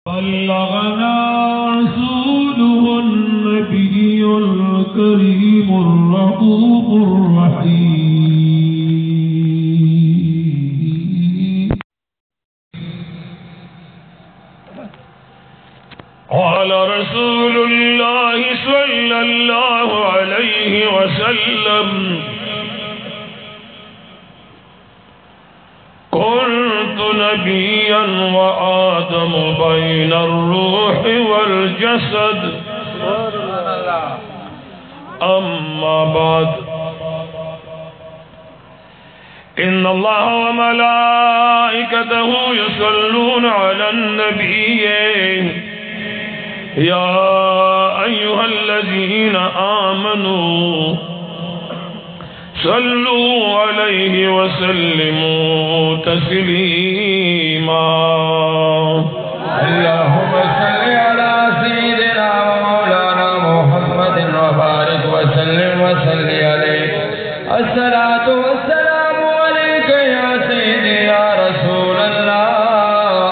بلغنا رسوله النبي الكريم الرؤوف الرحيم. قال رسول الله صلى الله عليه وسلم: كنت نبيا وآدم بين الروح والجسد، أما بعد، إن الله وملائكته يصلون على النبي يا أيها الذين آمنوا صلوا عليه وسلموا تسليما. اللهم صل على سيدنا ومولانا محمد وبارك وسلم وصل عليه. الصلاة والسلام عليك يا سيدي يا رسول الله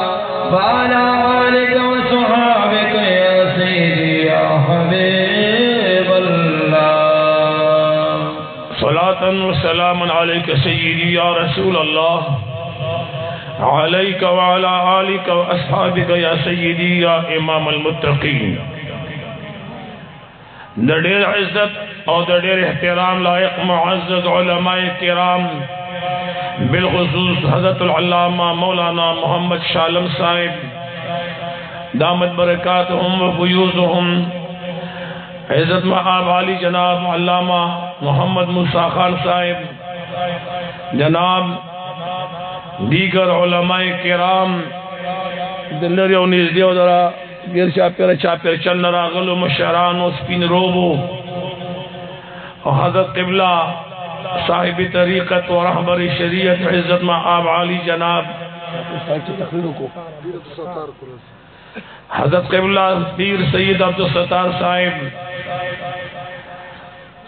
وعلى آلك وصحابك يا سيدي يا حبيب الله. صلاة وسلام عليك سيدي يا رسول الله عليك وعلى آلك وأصحابك يا سيدي يا إمام المتقين. دیر عزت اور دیر احترام لائق معزز علماء کرام، بالخصوص حضرت العلامہ مولانا محمد شالم صاحب دامت برکاتہم و فیوزہم، عزت مآب علی جناب علامہ محمد موسیٰ خان صاحب، جناب دیگر علماء کرام، دلری و نزدی و درہ گیر چاپیر چند راغل و مشران و سپین روبو، و حضرت قبلہ صاحب طریقت و رہبر شریعت عزت مآب علی جناب حضرت قبلہ پیر سید عبدالستار صاحب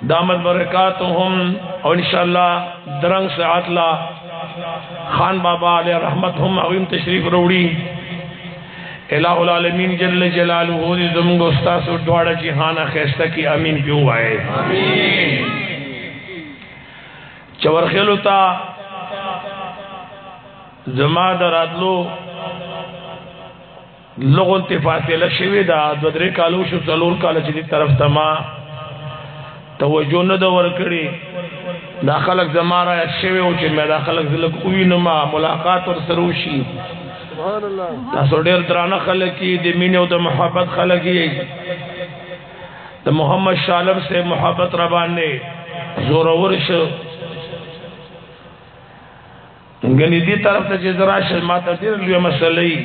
دامت برکاتہم، اور انشاءاللہ درنگ سے عطلہ خان بابا علیہ رحمتہم عظیم تشریف روڑی. الہ العالمین جل جلالہ دی زمانگو استاس و دوارا جہانا خیستہ کی امین کیوں آئے چورخیلو تا زمان در ادلو لغن تفاصلہ شوی دا دودرے کالو شو سلور کالا چیدی طرف تما توجہ نہ دور کری دا خلق زمان رایت شوی ہو چی میں دا خلق زلک اوی نما ملاقات اور سروشی دا سو دیر درانہ خلقی دی مینی و دا محبت خلقی دا محمد شالم سے محبت ربانے زور ورش گنی دی طرف تا جزراش ماتا دیر لیو مسئلہی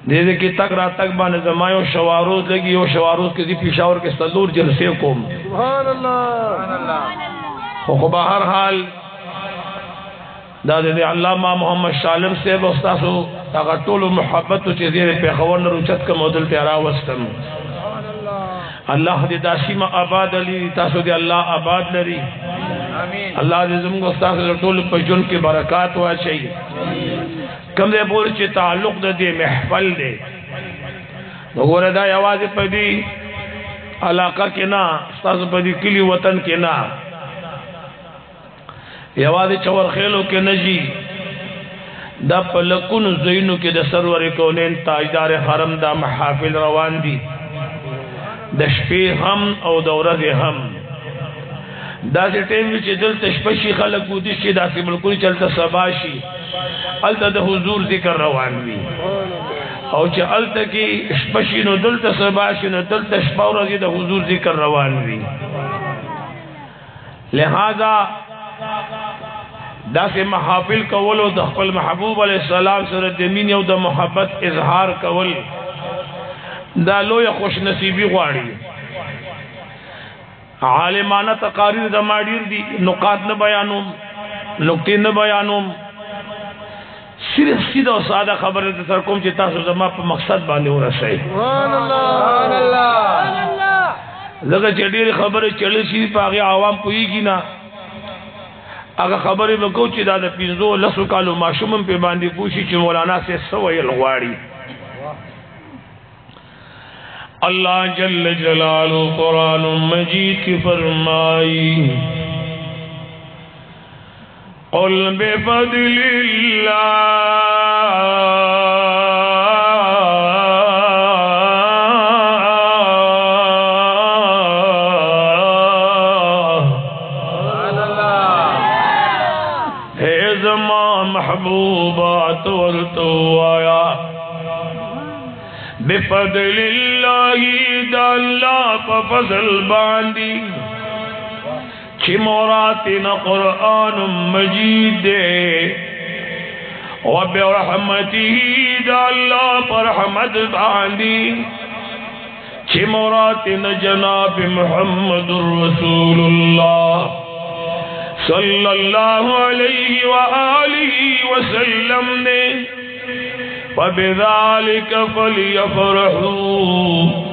دیدے کی تک رات تک بانے زمائیوں شواروز لگی ہو شواروز کے دی پیشاور کے صدور جلسے کو سبحان اللہ. خوب ہر حال دادے دے علامہ محمد شالم سے بستاسو تاکہ طول و محبت تو چیزیں پیخور نروچت کا مدل تیرا وستم. اللہ دے داشیمہ آباد علی تاسو دے اللہ آباد لری. اللہ دے زمگو استاسو طول پجن کی برکات ہوا چاہیے. کم دے پوری چی تعلق دے محفل دے نگو ردا یوازی پا دی علاقہ کے نا استاذ پا دی کلی وطن کے نا یوازی چور خیلو کے نجی دا پلکن زینو کے دا سرور کونین تاجدار حرم دا محافل روان دی دا شپی ہم او دورد ہم دا سی ٹیم چی دل تشپشی خلق بودی شی دا سی ملکونی چلتا سباشی علتا دا حضور ذکر روان بھی او چی علتا کی شپشی نو دلتا سباشی نو دلتا شپاو رضی دا حضور ذکر روان بھی. لہذا دا سے محافل کول و دا خپل محبوب علیہ السلام سر دمین و دا محبت اظہار کول دا لوی خوش نصیبی غواری. عالمانہ تقاریر دا مادیر دی نقاط نہ بیانوم نقطے نہ بیانوم صرف سیدھا و سادہ خبر ہے سرکوم چی تاسو زمان پا مقصد باندے ہو رسائی. سبحان اللہ. لگا چڑیر خبر چلی سی پا آگے عوام پوئی گی نا اگر خبرې وکړو چې دا د 15 کالو ماشوم په باندې پوښي چې مولانا سے سوې لغواړي اللہ جل جلالہ قرآن مجید کی فرمائی قل بفضل اللہ ہے زمان محبوبات ورتوایا بفضل اللہ دا اللہ پا فضل باندی چھ مراتنا قرآن مجید دے و برحمتی دا اللہ پا رحمت باندی چھ مراتنا جناب محمد رسول اللہ صلی اللہ علیہ وآلہ وسلم نے وَبِذَلِكَ فَلْيَفْرَحُوا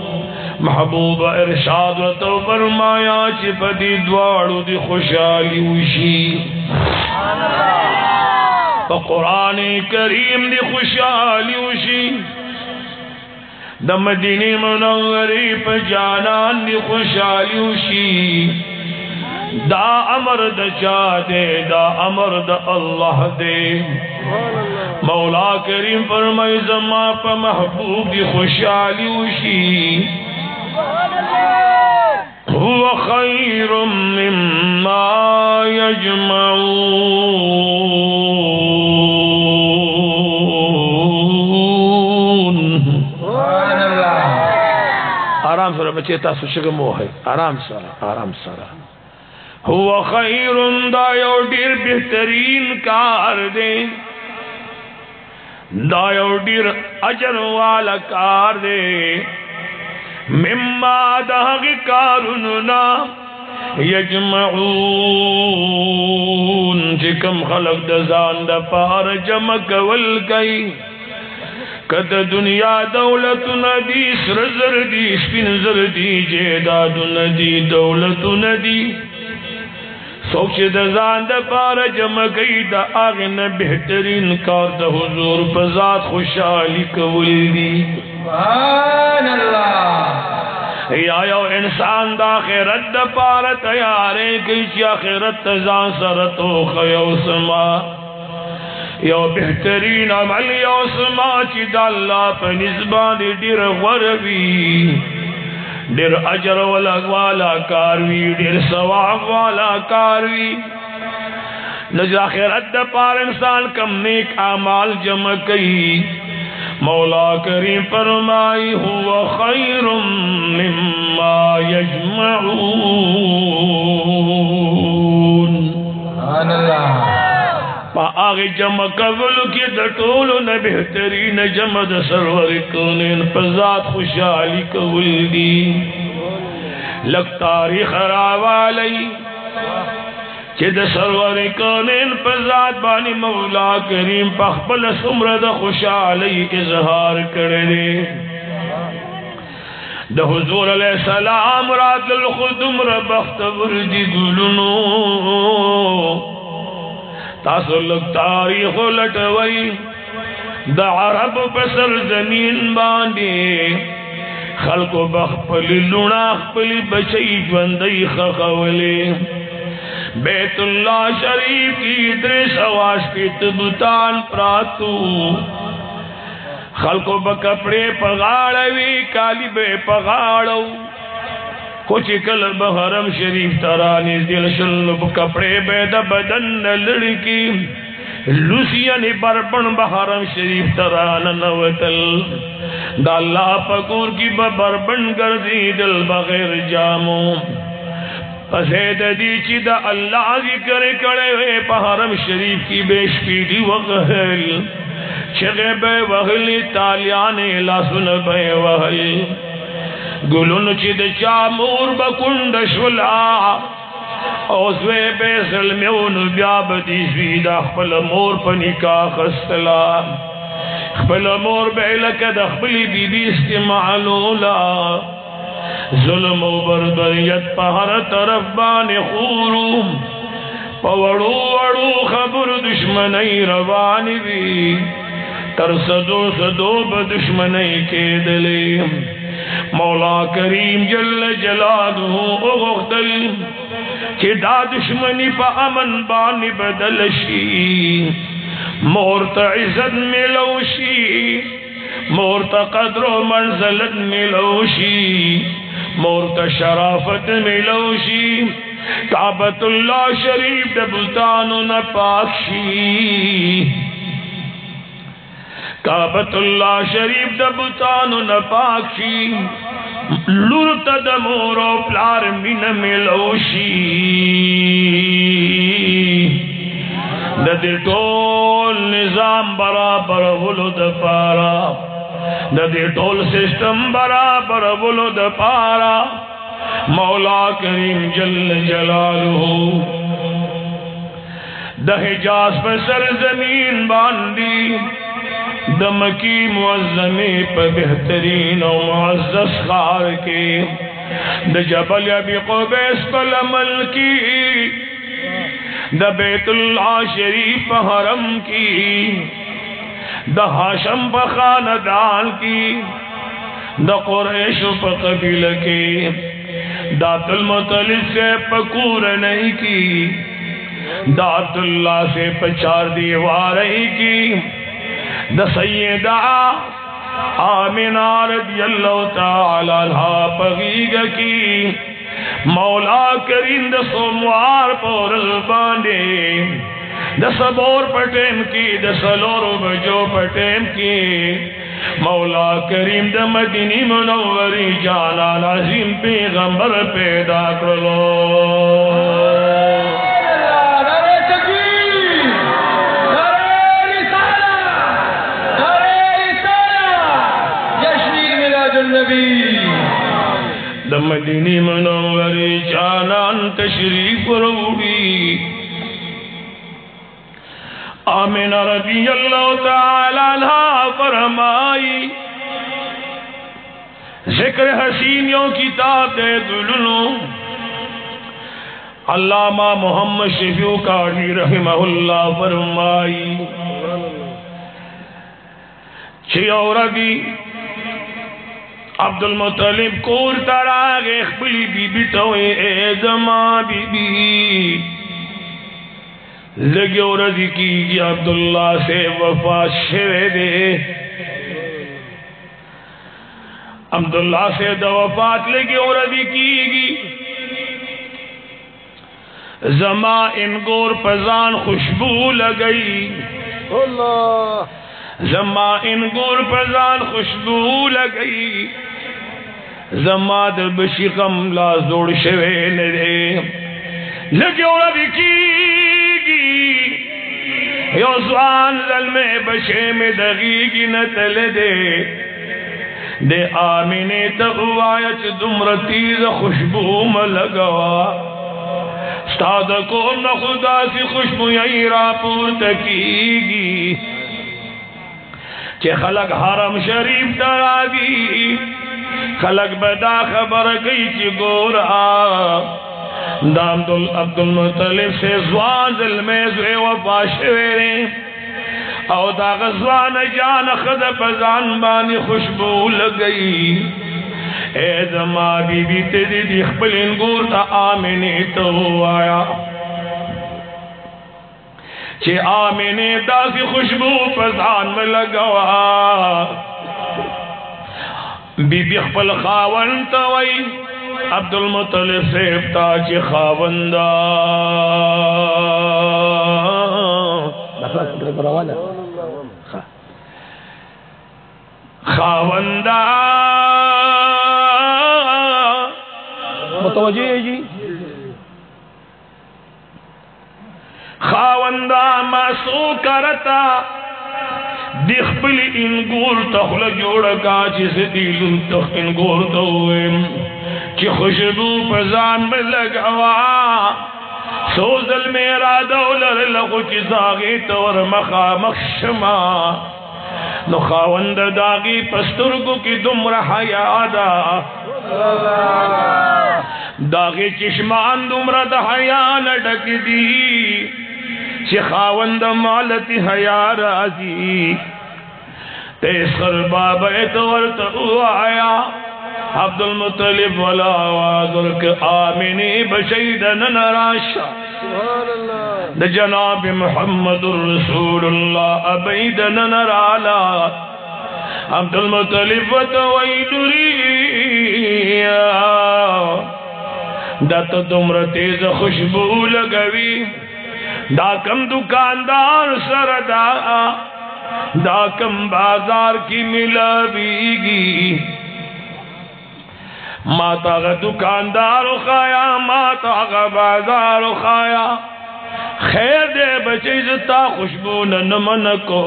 محبوب ارشاد تو فرمایا چھ پدی دوارو دی خوشحالی وشی پا قرآن کریم دی خوشحالی وشی دا مدینی منوری پا جانان دی خوشحالی وشی دا امر دا چا دے دا امر دا اللہ دے مولا کریم فرمائی زما پا محبوب دی خوشحالی وشی هو خیر مما یجمعون آرام سره بچے تاسو شگمو ہے آرام سره هو خیر دا یو ډیر بہترین کار دے دا یو ډیر اجر والا کار دے مما داغی کارننا یجمعون چکم خلق دزان دا پار جمع کول گئی کد دنیا دولت ندی سرزر دی سپنزر دی جیداد ندی دولت ندی سوچ دزان دا پار جمع گئی دا آغن بہترین کار دا حضور پزاد خوشحالی کول دی سبحان اللہ یا یو انسان دا آخرت دا پار تیارے گئی چی آخرت تزان سرطو خیو سما یو بہترین عمل یو سما چی دا اللہ پا نزبان دیر غربی دیر اجر والا کاروی دیر ثواب والا کاروی نجر آخرت دا پار انسان کم نیک اعمال جمع کئی مولا کریم فرمائی هو خیر مما یجمعون سبحان اللہ پا آغی جمع قبلو کی دٹولو نبہترین جمع دا سرور کونین پزاد خوشحالی قبل دی لگ تاریخ راوالی چه دا سرور کونین پزاد بانی مولا کریم پخبل سمرد خوشحالی اظہار کردے دا حضور علیہ السلام رات للخدم ربخت وردی گلنو تاسو لگ تاریخ لٹوئی دا عرب پسر زمین باندے خلقو بخپلی لناخ پلی بچی جوندی خخولے بیت اللہ شریف کی درس آواز کی تبتان پراتو خلقو بکپڑے پغاڑوی کالی بے پغاڑو کچھ کل بحرم شریف ترانی دل شلب کپڑے بید بدن لڑکی لوسیانی بربن بحرم شریف تران نوتل دا اللہ پکور کی بربن گردی دل بغیر جامو پسید دی چی دا اللہ ذکر کڑے ہوئے پحرم شریف کی بیش پیڑی وغل چگے بے وغلی تالیانے لاسن بے وغل گلن چی دا چامور بکندشولا اوزوے بے ظلمیون بیاب دیزوی دا خپل مور پنکا خستلا خپل مور بے لکد خپلی بی بی استمعلولا ظلم و بربریت پا ہر طرف بان خورو पवड़ो वड़ो खबर दुश्मनी रवानी भी तर सदो सदो बदुश्मनी के दले मौला करीम जल्ल जलालहू उगदल कि दा दुश्मनी पा अमन बानी बदलशी मोरत इज्जत मिलौशी मोरत कद्र मंजलत मिलौशी मोरत शराफत मिलौशी काबतुल्लाह शरीफ दबुतानो न पाक्षी काबतुल्लाह शरीफ दबुतानो न पाक्षी लुरत दमोरो प्लार मिन मिलौशी दे टोल निजाम बराबर वुलद पारा दे टोल सिस्टम बराबर वुलद पारा मौला करीम जल्ल जलालहू दहिजाज पर सरजमीन बांधी दमकी मुअज़्ज़मे पर बेहतरीन और मुअज़्ज़ज़ खार के द जबल अबी क़ुबैस पर अमल की द बैतुल्लाह शरीफ हरम की द हाशम पर खानदान की द कुरैश पर कबील के दातुल मुतलिब से पकूर नहीं की दातुल्ला से पचार दीवार की द सैयदा आमिना रज़ियल्लाहु ताला अन्हा पगीग की मौला करीम द सोमवार पर बांधे द सबोर पटेम की द सलोर बजो पटेम की मौला करीम द मदीनी मुनव्वरी जाना नाज़िम पैगंबर पैदा करो द मदीनी मुनव्वरी जाना तशरीफ रोड़ी आमिना रज़ियल्लाहु ताला अन्हा फरमाई जिक्र हसीनियों किताब दे दुलनो अल्लामा मोहम्मद शफीउ कारी रहमहुल्लाह फरमाई छियौरदी अब्दुल मुत्तलिब कोर तरागे खपली बीबी तोए ए जमा बीबी लगे रजी की अब्दुल्ला से वफा शेरे दे अब्दुल्ला से दवफात लगे रजी की जमा इन गोर पजान खुशबू लगई जमा इन गोर पजान खुशबू लगई जमा द बशिकम ला जोड़ शेवे ने लगे रजी की योज़वान ज़ल्मे बशे में दगीगी न तले दे आमिने तगवायच दुमरतीज खुशबू में लगवा स्ताद को न खुदा सी खुशबू यही रापुर तकीगी चे खलक हरम शरीफ दरागी खलक बदा खबर गई ची गोरा दामदुल अब्दुल मुत्तलिब से ज़वान ज़ल्मे ज़े वफा शेरे और दा गज़वान जान खद पजान बानी खुशबू लगई ए जमा बीबी तेरी दी खपलिन गोर ता आमिने तो आया चे आमिने दासी खुशबू पजान में लगवा बीबी खपल खावन तवई अब्दुल मुत्तलिब से ताज खावंदा खावंदा मुतवज्जे जी खावंदा मासू करता दिखबली इन गोर तखल जोड़ का जिसे दिलुन तख इन गोर तो कि खुशबू पजान में लगवा सोजल मेरा दौलर लगो चिजागी तोर मखा मक्षमा नुखावंद दागी पस्तुर्गु की दुमर हयादा दागे चश्मान दुमरा द हया लटक दी चे खावंद मालती हया राजी तेसर बाबे तोर तो आया अब्दुल मुत्तलिब वाला आवाज़ के आमिनी बशैदन नराशा द जनाब मुहम्मदुर रसूलुल्लाह अबैदन नराला अब्दुल मुत्तलिब वतवैदुरिया दत दुम्र तेज खुशबू लगवी दाकम दुकानदार सरदा दाकम बाजार की मिलावीगी माता का दुकानदार खाया माता का बाजार खाया खैर दे बचे जता खुशबू न मन को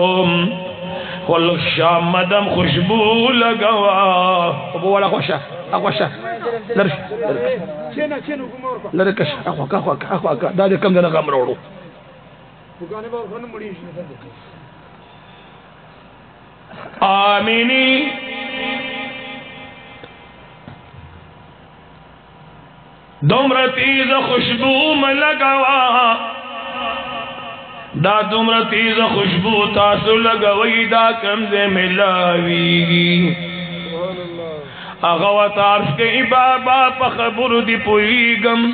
शाम मदम खुशबू लगवा वाला खुशा अखवाशा लड़कश अखवा दादे कम जना काम रोड़ो आमीनी दुमरा तेज खुशबू में लगावा दा दुमरा तेज खुशबू तासु लगवई दा कमजे मिलावीगी अगवत आर्फ के बाबा पखबुर दी पुईगम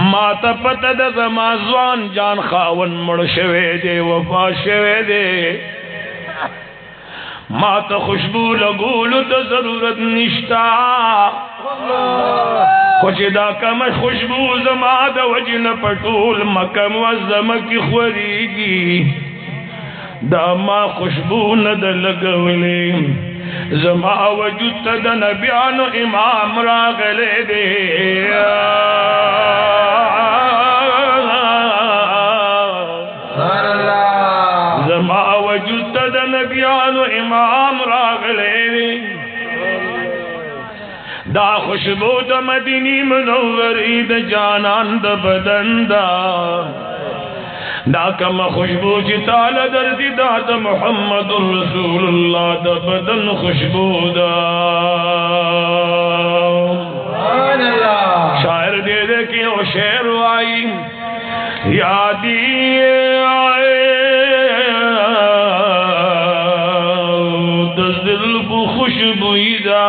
माता पता द समाजवान जान खावन मुड़ शवे दे वफा शवे दे माता खुशबू लगूल तो जरूरत निश्ता खुशदा कम खुशबू जमाद वजन पटूल मकम वजम की खुरीगी दामा खुशबू नद लगवले जमा वजूद तदन बयान इमाम रागले दे जमा वजूद तदन बयान इमाम रागले दे दा खुशबू द मदीनी मुनव्वरी द जानान द बदन दा कम खुशबू जिताल दर्दी दात मुहम्मदुर रसूलुल्लाह द बदन खुशबू दा शायर दे दे के ओ शेर आई यादी आए दस दिल बु खुशबू दा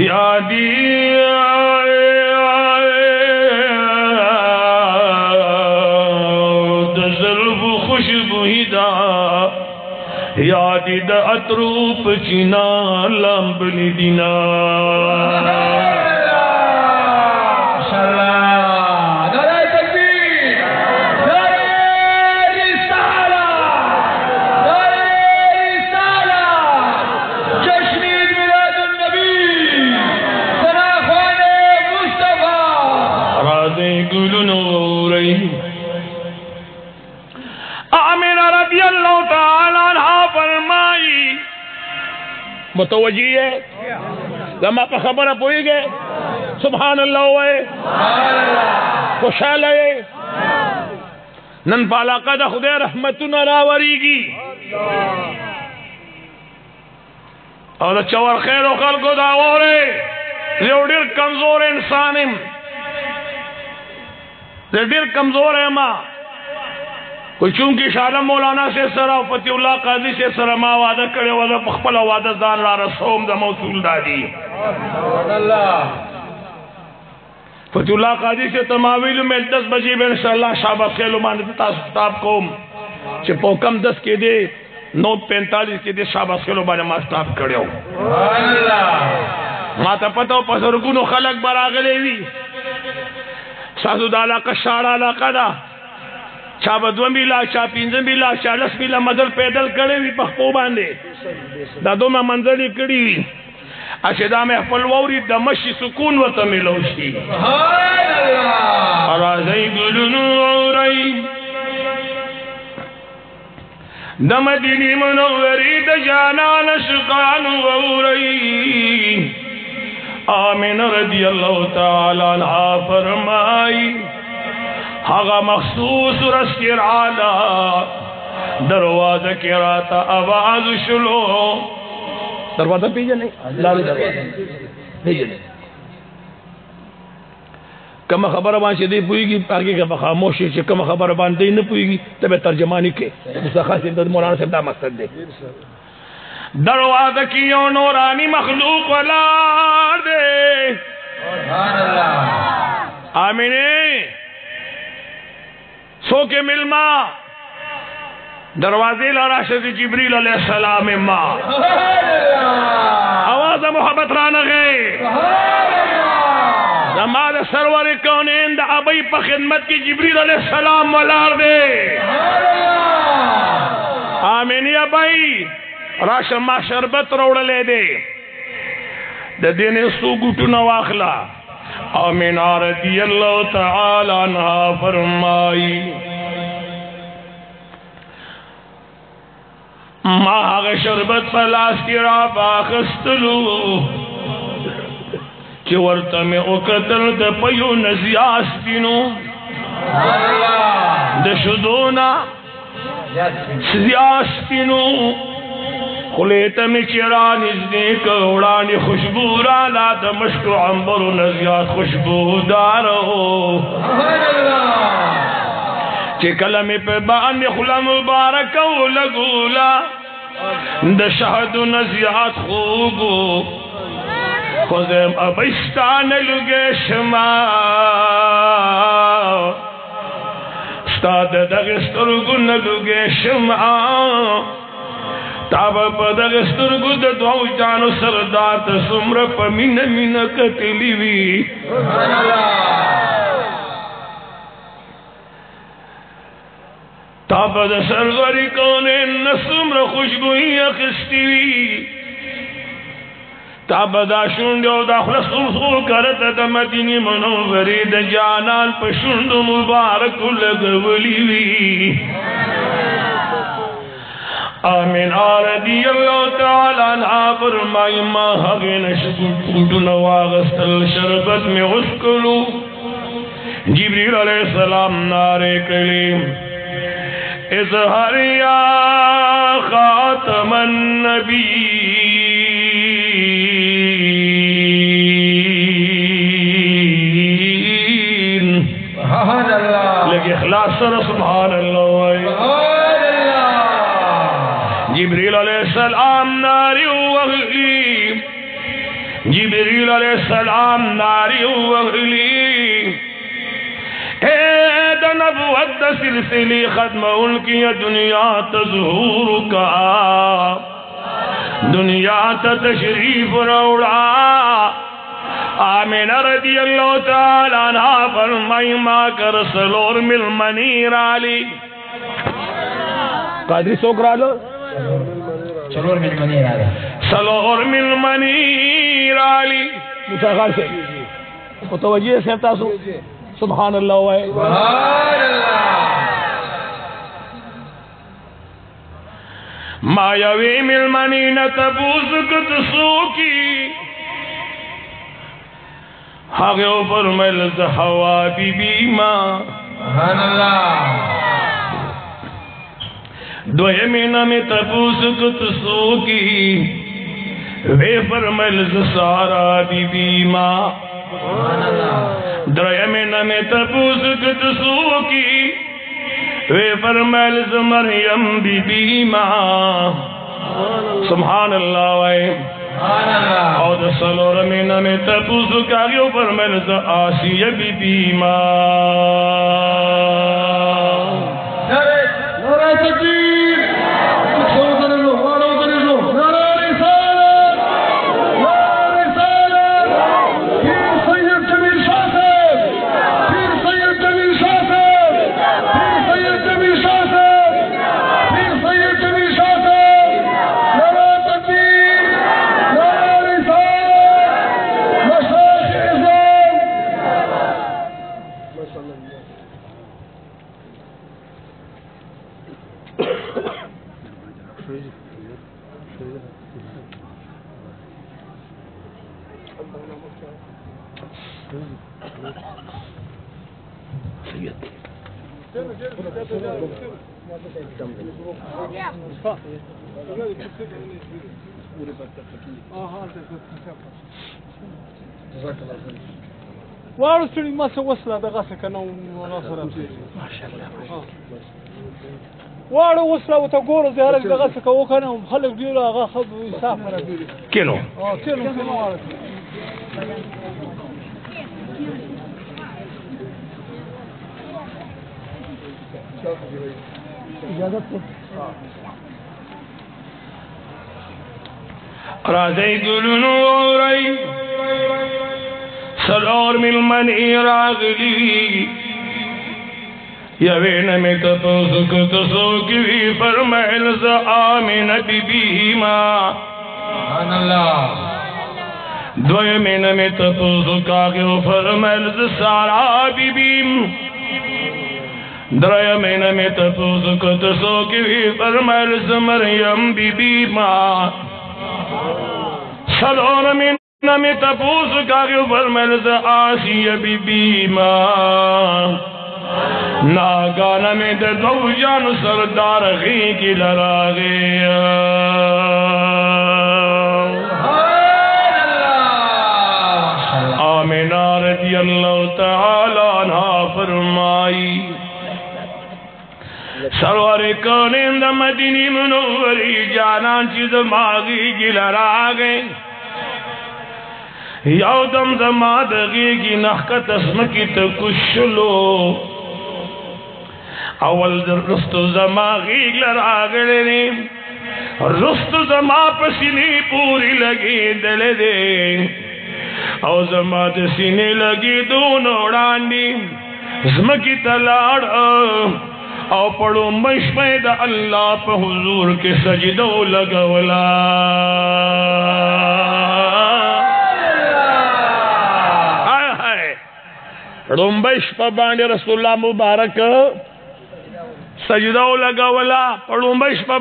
यादी यादी द अतरूप चिना लंबली दिना मुतवजी है लम्हा पर खबर पोई गए सुभान अल्लाह हुए खुशहाल है नन पाला कद खुदे रहमत नावरीगी और चवर खैर खल को दावरे रेडिर कमजोर इंसान रेडिर कमजोर है माँ कोई चूंकि शालम मौलाना से सरा फतेहुल्लाह काजी से सरा मा वादा करे वादा पखपल वादा दान ला रसूम द मौसूल दादी फतेहुल्लाह काजी से तमावील में 10 बजे में इंशाअल्लाह शाबाश खेलो मान ताब कोम che पोकम 10 के दे 9:45 के दे शाबाश खेलो बाने मास्टाफ कड़यो सुभान अल्लाह माता पतो पसरगुनो खलक बरागलेवी साधु दाला का शाड़ा ला कदा चा बदव मिला चा पिंज मिला चा 10 मिला मदल पैदल करे भी पखो बांधे दादो में मंजली कड़ी अशदा में फलवरी दमशी सुकून व तमिलोशी सुभान अल्लाह राज़ई गुलनु औरई दमदीनी मनोवरी द जानान शुकान औरई आमिन रज़ियल्लाहु तआला अन्हा फरमाई हागा मखसूस रस्किर आला दरवाज़ा किराता आवाज़ शुलो दरवाजा पीजे नहीं लाल दरवाजा पीजे कम खबर बांध दे पुईगी आगे का खामोशी से कम खबर बांध दे न पुईगी तबे तर्जमानी के मुस्तखासिम तो मौलाना साहब दा मकसद दे दरवाजा की ओ नूरानी मखलूक वाला दे सुभान अल्लाह आमीने सो के मिलमा दरवाजे ला राशिद जिब्रील अलैहिस्सलाम मां आवाज मोहब्बत राना गए जमाल सरवर कौनैन द अबई पर खिदमत की जिब्रील अलैहिस्सलाम वलार दे आमीन या भाई राशमा शरबत रोड़ले दे द देने सुगुटु नवाखला आमीन रदी अल्लाह तआला अन्हा फरमाई माग शरबत पलास की राबाखस्तलू चवर्ता में ओकतल द पयो नजियास्तिनो द शुदोना सियास्तिनो खुलेत में चिरा नजदीक उड़ानी खुशबूरा ला दमश्क अंबर नजियात खुशबूदार हो कलम पे बान खुला मुबारक लगूला द शहद नजियात खूबो खुदेम अबिस्तान लुगे शमा स्ताद दगस्तुर गुन लुगे शमा ताब पदगस्तुर गुद दो जानो सरदार तसुम्र पमिन मिन कतलीवी सुभान अल्लाह ताबद सरवरी कौने नसुम्र खुशबुई अखस्तीवी ताबदा शुंडो दाखल सुल करत द मदीनी मनोवरी द जानान पशुंड मुबारक लगवलीवी आमीन रदी अल्लाह तआला अन्हा फरमाई मा हगन शुकुटु नवागस्तल शरबत में उसकुलू जिब्रील अलैहिस्सलाम नारे कलीम इज़हर या खातमन नबीन सुभान अल्लाह लेकिन इखलास से सुभान अल्लाह जिब्रील अलैहिस्सलाम नारी वहली जिब्रील अलैहिस्सलाम नारी वहली नबुवत सिलसिली खत्म उनकी दुनिया तज़हूर का दुनिया तशरीफ रौड़ा आमीना रदी अल्लाह तआला अन्हा फरमाई मा कर सलोर मिल मनीर आली कादरी सोकरालो सलोर मिल मनीर आली सलोर मिल मनीर आली मुसाखार से मुतवज्जिह से तासु सुभान अल्लाह सुभान अल्लाह मायावी मिलमनी न तबूज कुत सूकी हागे ऊपर मिल हवा बीबी माँ सुभान अल्लाह दोए महीना में तबूज कुत सूकी वे पर मिल सारा बीबी माँ सुभान अल्लाह द्रय में नमे तपूस कुत सूकी वे फरमाइल मरियम बीबी माँ सुभान अल्लाह और सलोर में नमे तपूस का यो फरमाइल आसिया बीबी माँ واړو ستړي ما څه وسله دغسې که نه هغه سره واړو وسله ورته ګوره زه هلک دغسې که وکړه نه خلک ډېر هغه حساب خرابېږي کیلو کیلو واړه راځئ ګلونو اورئ سلور ملمنې راغلي یوې نه مې تپوس که ته څوک وي فرمیل زه آمنه بیبي ما دویمې نه مې تپوس کاږي فرمیل زه سارا بیبي دريمې نه مې تپوس که ته څوک وي فرمیل زه مریم بیبي ما سلورمې نمی تپوس کاغیو فرمیل زا آسیہ بی بی ماں ناگانا میں دے دو جانو سردار غی کی لراغی آمینہ رضی اللہ تعالی عنہ فرمائی سرور کونین دا مدینی منوری جانان چیز ماغی کی لراغی یو دم زما دغیگی نحکت اسمکی تکشلو اول رستو زما غیگ لراغلنی رستو زما پسینی پوری لگی دل دے او زما دسینی لگی دونو ڈانڈی زمکی تلاڑ او پڑو مشپے دا اللہ پہ حضور کے سجدو لگولا رنبش پا باندے رسول اللہ مبارک سجدہ لگولا رنبش پا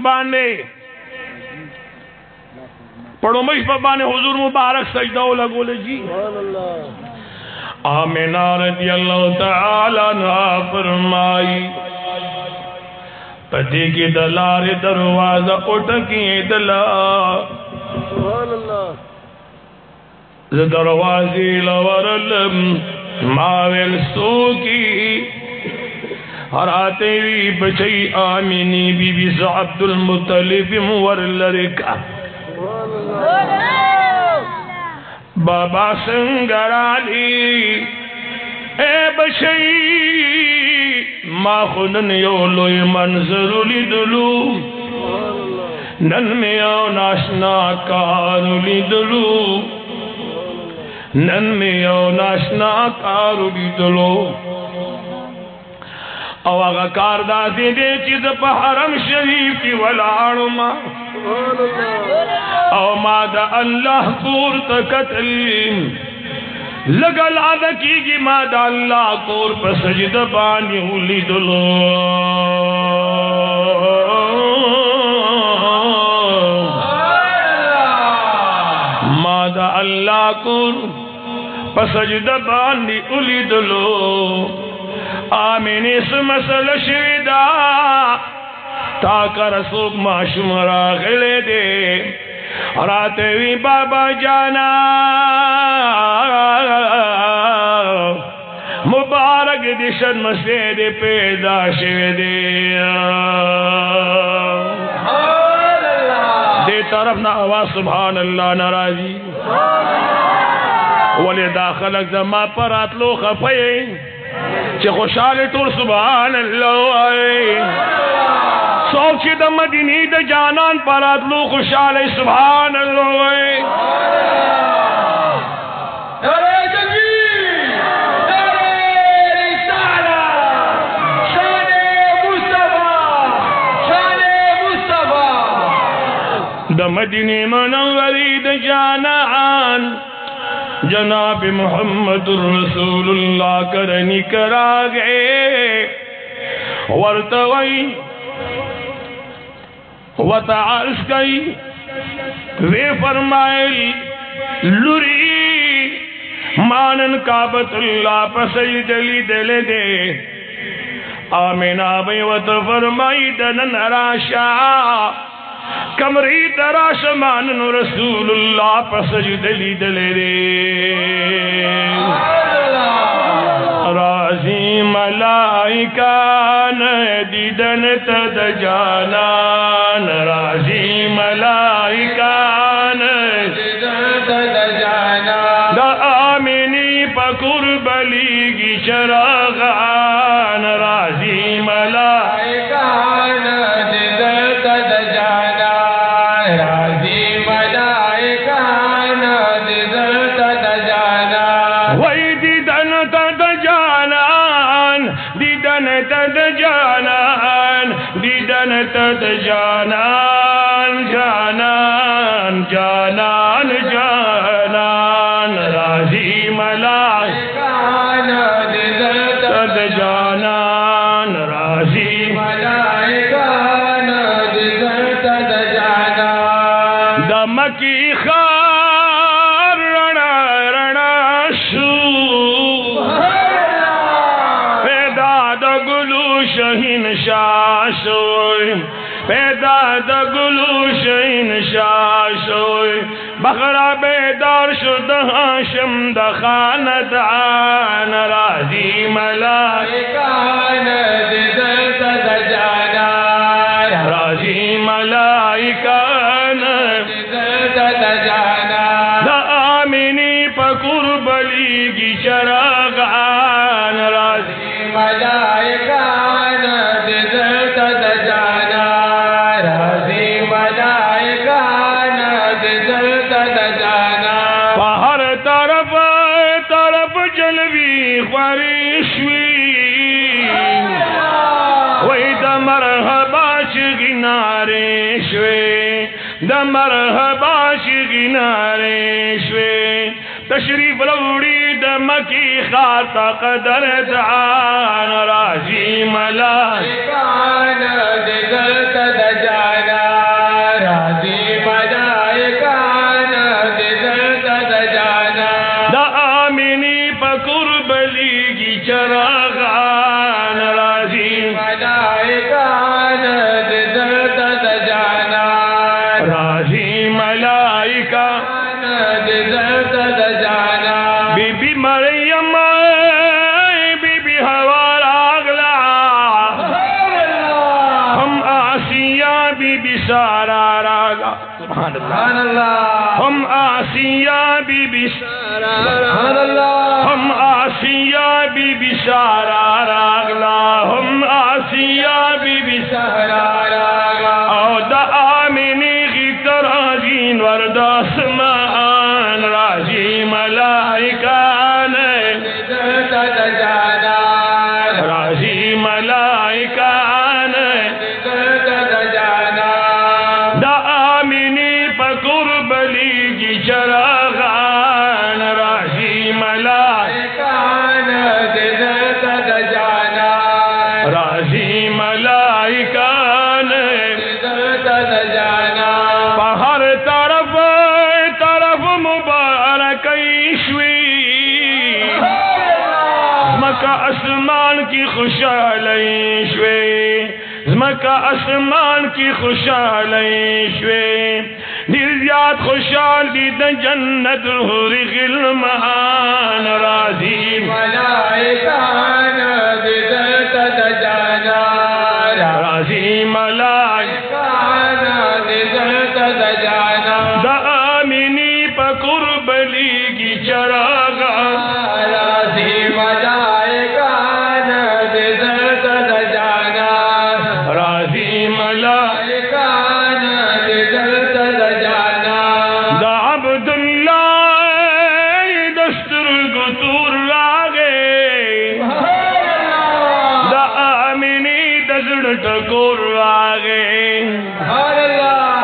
باندے حضور مبارک سجدہ لگولے جی آمینہ رضی اللہ تعالی عنہ فرمائی پتی کی دلار دروازہ اٹھکی دلا دروازی لورلم ماویل سوکی اور آتے وی بچئی آمینی بی بی عبد المطلب مور لرکا بابا سنگرالی اے بچئی ما خودن یولوی منظر لی دلو نن میں او ناشنا کارو لی دلو نن میں یو ناشنا کارو لیدلو او آغا کار دازی دے چیز پا حرم شریف کی ولاڑو ما او ما دا اللہ کور تکتل لگل آدھا کی گی ما دا اللہ کور پا سجد بانی لیدلو ما دا اللہ کور پسجد باندی اولی دلو آمین اس مسئلہ شویدہ تاکہ رسوک معشوم راغلے دے اور آتے وی بابا جانا مبارک دشن مسید پیدا شویدے دے طرف نا آواز سبحان اللہ ناراضی ولی داخلک زما پر اتلو خفائی چه خوشحال طول سبحان اللہ آئی سوچی دا مدینی دا جانان پر اتلو خوشحال سبحان اللہ آئی نعرہ تکبیر نعرہ رسالہ شان مصطفیٰ دا مدینی منوری دا جانان جناب محمد رسول اللہ کرنی کرا گئے ورتوئی وتعرض گئی وے فرمائل لری مانن کعبت اللہ پسجد لی دل دے آمینہ بھئی وت فرمائی دنن راشا कमरी तराशमान रसूलुल्लाह पसजदली दले राजी मलाइका दीदन तद जानान राजी मलाइका तद जाना द आमिनी पकुर बलीगी चरागान राजी मलाइका तद जाना राजी मलाइका तद जाना वही दीदन तद जानान दीदन तद जानान दीदन तद जानान जानान जानान जानान राजी मलाइका तद जानान राजी मलाइका तद जाना दमकी खार रणा रणा शू पैदा दगुलू शहीन शाशोय पैदा दगुलू शहीन शाशोय बखरा बेदार शुद हाशम द खानदान राजी मलाइका तद जाना राजी मलाइका तद जाना द आमिनी पकुर बलीगी चरागान राजी मलाइका तद जाना राजी मलाइका तद जाना हर तरफ तरफ जलवी ख्वारिशवी वही द मरहबाश गिनारे श्वे द मरहबाश गिनारे श्वे तशरीफ लौड़ी दमकी खाता कदर दान राजी मलाइका तद जाना राजी मलाइका तद जाना द आमिनी पकुर बलीगी चरागान राजी मलाइका तद जाना राजी मलाइका तद जाना बीबी मरियम बीबी हवाला अगला हम आसिया बीबी सारा रागा सुभान अल्लाह हम आसिया बीबी हम आसिया बीबी सारा रागला हम आसिया बीबी सारा रागा और द आमिनी की तराजीन वरदासमान राजी मलाइका तद जाना राजी मलाइका तद जाना द आमिनी पकुर बलीगी चरागान राजी मलाइका तद जाना राजी मलाइका तद जाना हर तरफ तरफ मुबारक मका आसमान की खुशहाली श्वे मका आसमान की खुशहाली श्वे दिलजात खुशहाली द जन्नत हुरी गिलमान राजी मलाइका तद जाना राजी मलाइका तद जाना द आमिनी पकुर बलीगी चरागा राजी मलाइका तद जाना राजी मलाइका तद जाना द अब्दुल्लाह दस्तुर गुतूर लागे द आमिनी दजड़ टकोर लागे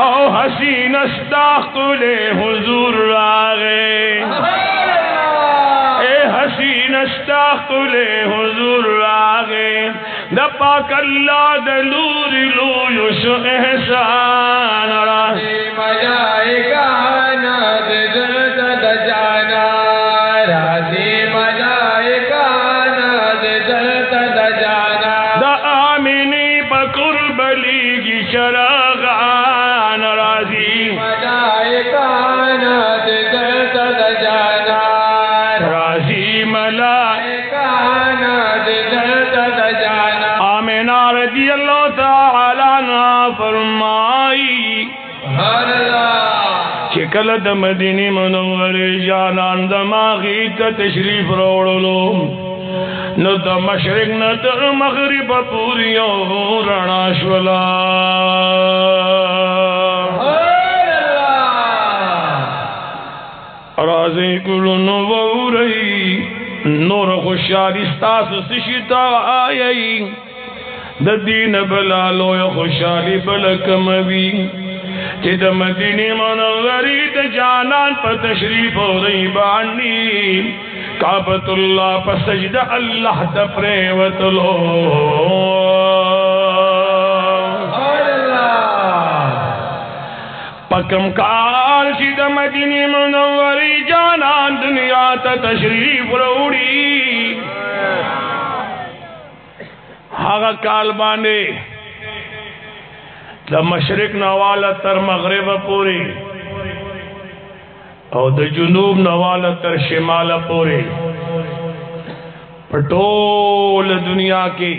ओ हसीन अस्ताकुले हुजूर लागे ए हसीन अस्ताकुले हुजूर लागे द पाक अल्लाह द लूर लूयुश एहसान राजी मलाइका तद जाना राजी मलाइका तद जाना द आमिनी पकुर बलीगी चरागान नाराजी मलाइका नाद दर्द दजाना राजी मलाइका नाद दर्द दजाना आमिना रजी अल्लाह ताला ना फरमाई चिकल द मदीने मुनव्वरे जानान दमागी का तशरीफ रोड़लो न द मशरिक न द मगरिब पूरियों रणाश्वला राज़े कुल नवरई नूर खुशाली स्तास सिशिता आई द दीन बलालो खुशाली बलकमवी चिद मदीने मुनव्वरी द जानान पर तशरीफ हो रही बानी काबतुल्लाह पर सजदा अल्लाह द प्रेवतलो पकम काल चिद मदीने मुनव्वरी जानान दुनिया त तशरीफ रोड़ी हागा काल बाने द मशरिक नवाला तर मगरिब पूरी और द जुनूब नवाला तर शिमाल पूरी पटोल दुनिया की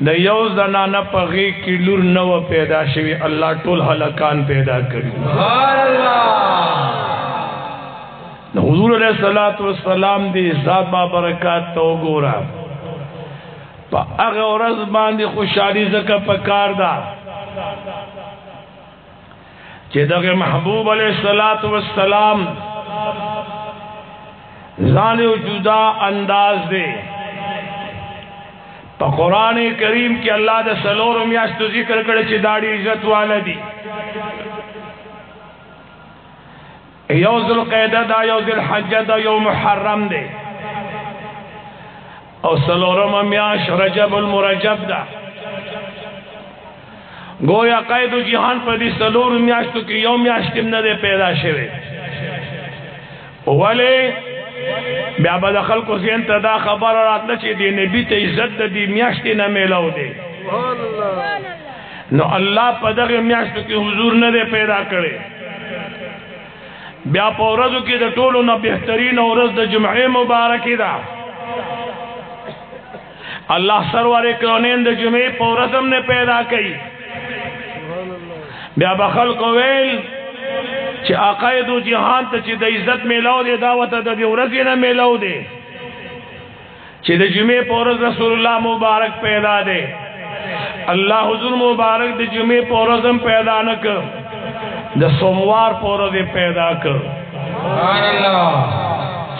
द यौ ज़नाना पगी की लुर नव पैदा शवी अल्लाह टोल हलकान पैदा करी हुजूर अलैहिस्सलातु वस्सलाम दी ज़ात बाबरकात तो गोरा पा अगे औरत बांदी खुशहाली ज़का पकार दा चेदगे महबूब अलैहिस्सलातु वस्सलाम जाने जुदा अंदाज दे तो कुरान करीम के अल्लाह दे सलोर मियास्त जिक्र करे ची दाड़ी इज्जत वाला दी यौजुल क़ैदा दा यौजुल हज्ज दा यौ मुहर्रम दे और सलोरम मियाश रजबुल मुरजब दा गोया कैद जिहान पर दी सलोर मियास्तु की यौ मियास्तिम न दे पैदा शेवे वाले ब्याबा दखल को ज़ेन तदा खबर रातला ची दी नबी ते इज्जत दी मियास्ती न मेलाओ दे नो अल्लाह पदग मियास्तु की हुजूर न दे पैदा करे ब्या पौरदु की द टोलो न बेहतरीन औरत द जुमए मुबारकी दा अल्लाह सरवर कौनैन द जुमे पौरदम ने पैदा कई ब्या बखल को वेल चे आकायदु जिहान त चे द इज्जत मेलाओ दे दावत द औरती न मेलाओ दे चे द जुमे पौरद रसूलुल्लाह मुबारक पैदा दे अल्लाह हुजूर मुबारक द जुमे पौरदम पैदा न कर द सोमवार पौरद पैदा कर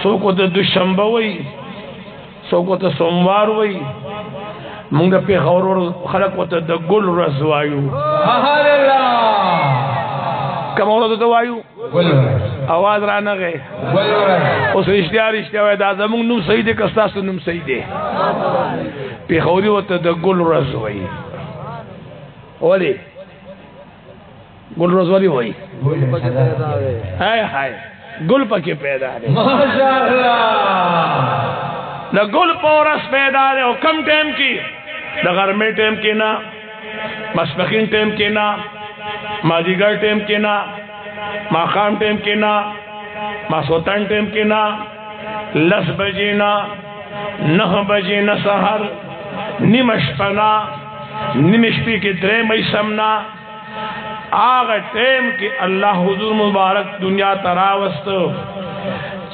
सो को द दुशंबा वही सो को द सोमवार वही मुंग पे खबर खलक को द गुल रसवायु कम औरत तो वायु आवाज राना गए उस रिश्ता दादा मुंग नुम सही दे कस्ता सुनुम सही दे पे खौरी होता द गुल रसवाई ओले गुल रसवाई वही हाय हाय गुल पके पैदा है माशाअल्लाह न गुल पौरस पैदा है और कम टाइम की न गर्मी टाइम की ना मस्पकिन टाइम की ना माजीगर टाइम की ना माकाम टाइम की ना मासोतन टाइम की ना 10 बजे ना 9 बजे न सहर निमशपना निमशपी के द्रे मई समना आग टाइम की अल्लाह हुजूर मुबारक दुनिया तरावस्त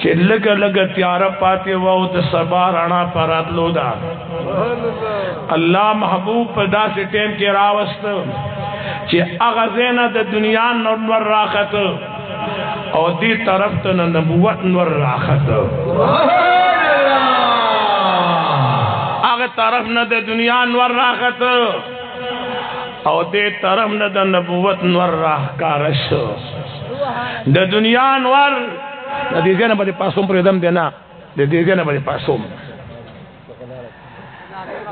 लग लग त्यार पाते वो तो सबा राणा परात लोदा अल्लाह महबूब पदा से टेम के रावस्त चे अगज़ेना द दुनिया नवर राखत और दी तरफ तो नबूवत नवर राखत अग तरफ न द दुनिया नवर राखत और दे तरफ न द नबूवत नवर राह कारश द दुनिया नवर दीर्घ न बड़े पासों पर एकदम देना दीर्घ न बड़े पासों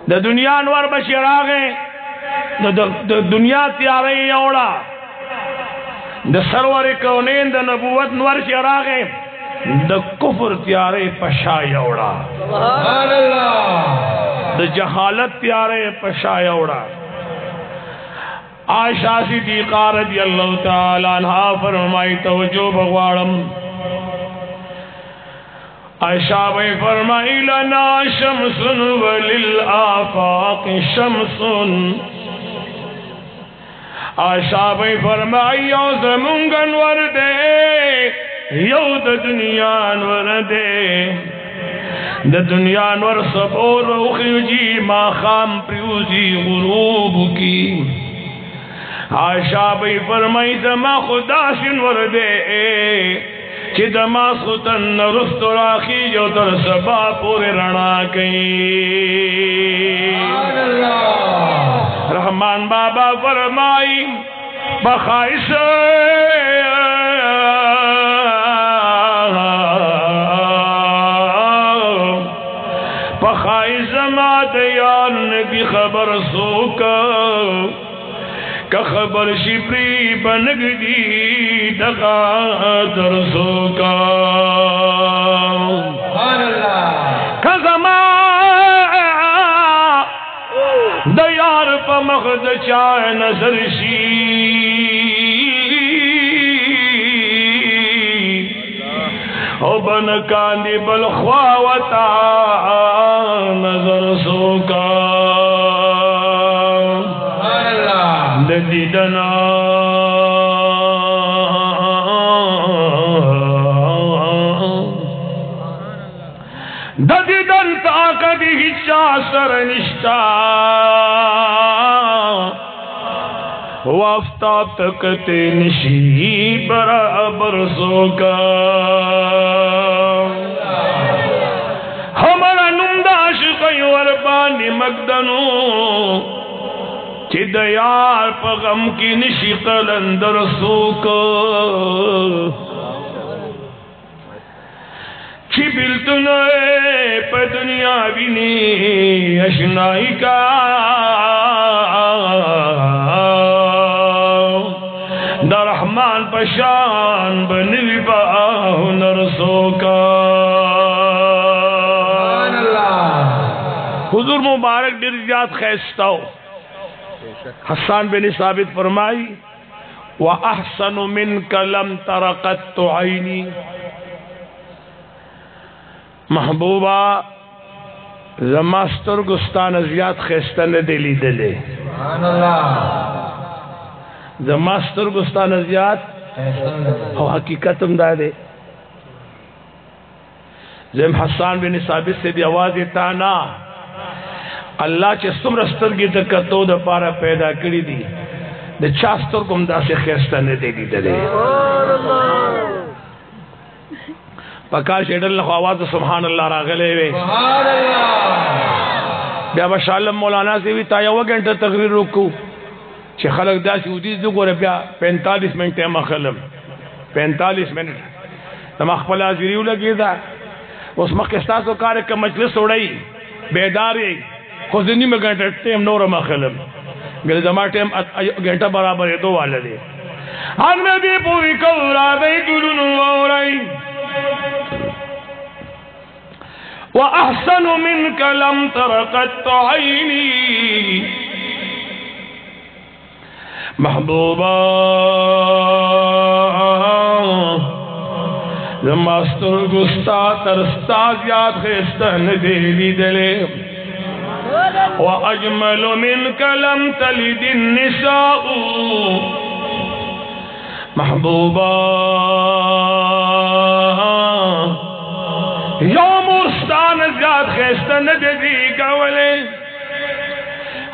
द दुनिया नवर बशिरा गए द दुनिया त्यारे योड़ा द सरवर कौनैन द नबूवत नवर शरा गए द कुफर त्यारे पशा योड़ा द जहालत त्यारे पशा योड़ा आयशा सिद्दीक़ा रज़ियल्लाहु ताला अन्हा फरमाई तवज्जो बगवाड़म आयशा भाई फरमाई लना शम्सुन वलिल आफाक शम्सुन आयशा भाई फरमाई यो ज़मुंगन वरदे यो द दुनिया वरदे द दुनिया वर सबोर उखी मा खाम प्रियूजी गुरूब की आयशा भाई फरमाई जमा खुदा सिन वरदे कि दमा सुतन रुस्त राखी जो तर सबा पूरे रणा कई रहमान बाबा फरमाई बखाइश बखाइश मात यार की खबर सोका का खबर शिपरी बनगदी दगा दरसो का खजमा दयार पमखद चाय नजर शी ओ बन कांदी बल ख्वावता नजर सो का दीदना दीदन ताकत हिस्सा सरनिष्ठा वाफ्ताब तकते निशी बराबर सोका हमारा नुमदाश कई बानी मकदनो कि दयार पगम की निशी कलंदर सोक छिबिल तुने पे दुनिया बिनी अशनाई का दरहमान पशान बनवी हुनर सोका हुजूर मुबारक दिर्जात खैस्ताओ हसन बिन साबित फरमाई व अहसनु मिन कलम तरकत आईनी महबूबा जमास्तर गुस्तान अजियात खैस्तन दिली दिले जमास्तर गुस्तान अजियात हो हकीकतम दादे जम हसन बिन साबित से भी आवाज ताना अल्लाह चे सुमरस्तर की दकतो द पारा पैदा करी दी द चास्तर गुमदा से खैस्ता ने दे दी दे पकाश एडल आवाज सुभान अल्लाह रागले वे सुभान अल्लाह ब्या माशाअल्लाह मौलाना से भी ताया व घंटा तकरीर रुकू चे खलक दास उदी दु गोरे ब्या 45 मिनट है खलम 45 मिनट तम खपल हाजिरी लगी था उस मकस्ता तो कार्य का मजलिस उड़ई बेदारी खुजनी में घंटा टाइम नोर मखलम गले जमा टाइम घंटा बराबर है दो वाले दे हां में भी पूरी कौरा दे दुनु औरई व अहसनु मिन कलम तरकत आईनी महबूबा जमास्तर गुस्ता तरस्ता याद खैस्तन देली दले व अजमल मिन कलम तलिद निसाउ महबूबा यौमुस्तान ज़ात खैस्तन देदी कवले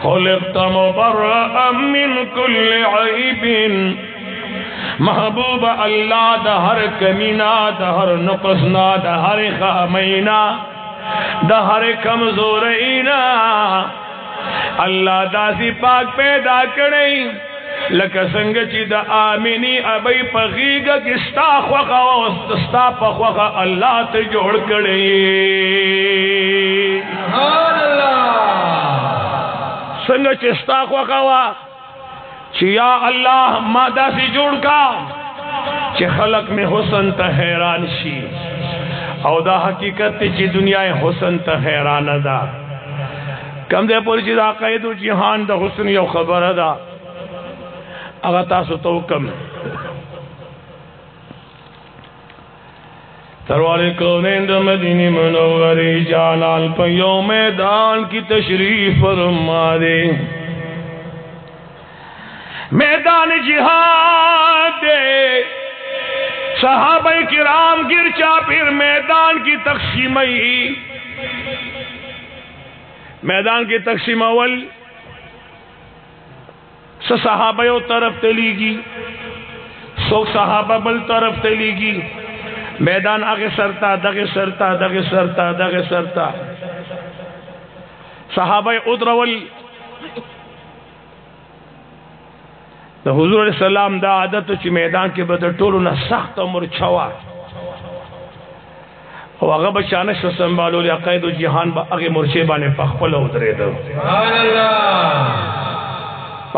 खुलिक़्त मुबर्रअम मिन कुल्लि ऐबिन महबूबा अल्लाह द हर कमीना द हर नुक़्सना द हर खामीना द हर कमजोरीना अल्लाह दासी पाक पैदा कड़ई लक संग ची द आमिनी अबई पगीग किस्ता ख्वखा स्ता पख्वखा अल्लाह ते जोड़ कड़ई सुभान अल्लाह संग चिस्ता ख्वखा चिया अल्लाह मादा सी जोड़ का चे खलक में हुसन त हैरान शी और दा हकीकत ची दुनिया हुसन त हैरान दा कम दे पुर ची दा कैदु जिहान दा हुसन यो खबर दा अगर तासु तो कम सरवारे कौनैन मदीने मुनव्वरे जालाल पे मैदान की तशरीफ फरमा दे। मैदान जिहाद दे सहाबा किराम गिरचा फिर मैदान की तक़सीमई मैदान की तक़सीम अवल सहाबा तरफ तलीगी सो सहाबा बल तरफ तलीगी मैदान आगे सरता दगे सरता दगे सरता दगे सरता सहाबा उद्रवल तो हुजूर सलाम दा आदत ची मैदान के बदर टोलू ना सख्त मुरछवा और अगर बचाने से संभालो लिया कैदो जिहान आगे मुरछे बाने पखपल उतरे दो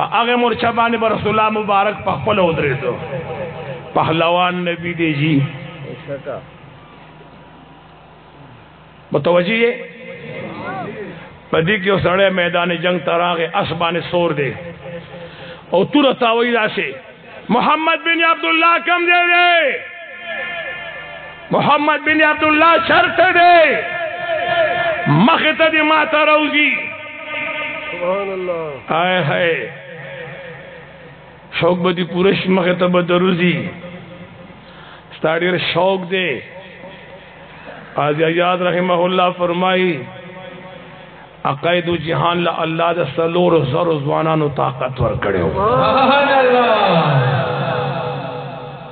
आगे मुरछा बाने पर रसूलुल्लाह मुबारक पखपल उतरे दो पहलवान नबी दे जी मुतवज्जी पदी के सड़े मैदान जंग तरागे असबाने सोर दे और तुरंत आवैदा से मोहम्मद बिन अब्दुल्लाह कम दे दे मोहम्मद बिन अब्दुल्लाह शर्त दे मखतद माता रौजी आए है शौक बदी पुरश मखतब दरुजी स्टाडियर शौक दे आज याद रहमहुल्लाह फरमाई अकायदु जिहान ला अल्लाह दा सलोर ज़र ज़वानानु ताकतवर कड़े हो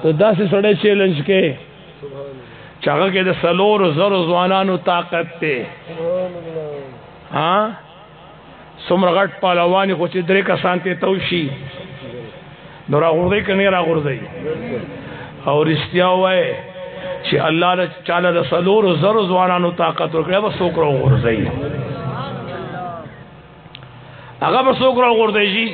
तो 10 सड़े चैलेंज के चागा के सलोर ज़र ज़वानानु ताकत ते हाँ सुमरगट पालवानी को चिद्रे का शांति तौशी नोरा गुर्दे के नेरा गुर्दे और इस्तिया हुआ है कि अल्लाह ने चाला दा सलोर ज़र ज़वानानु ताकतवर कड़े बस सोकरो गुर्दे अगर बस सोकरा गुर्दे जी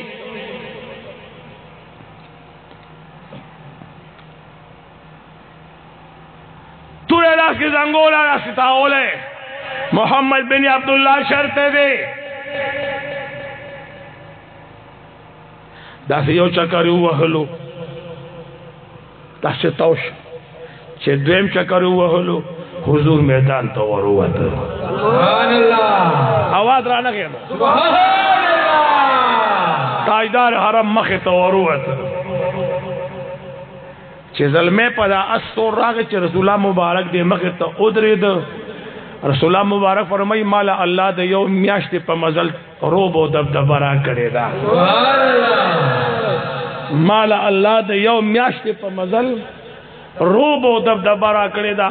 तुरे रास्ते जंगोला रास्ते ताओले मोहम्मद बिन अब्दुल्लाह शर्ते दे दासे यो चक्कर वहलो दासे तौश चे द्वेम चक्कर वहलो हुजूर मैदान तो और हुआ तो सुभान अल्लाह आवाज राना के ताजदार हरम मखे तो और हुआ तो चेजल में पदा असोर राग चे रसूला मुबारक दे मखे तो उधरे दो रसूला मुबारक फरमाई माला अल्लाह दे यो म्याश्ते पर मजल रोबो दबदबरा करेगा माला अल्लाह दे यो म्याश्ते पर मजल रोबो दबदबरा करेगा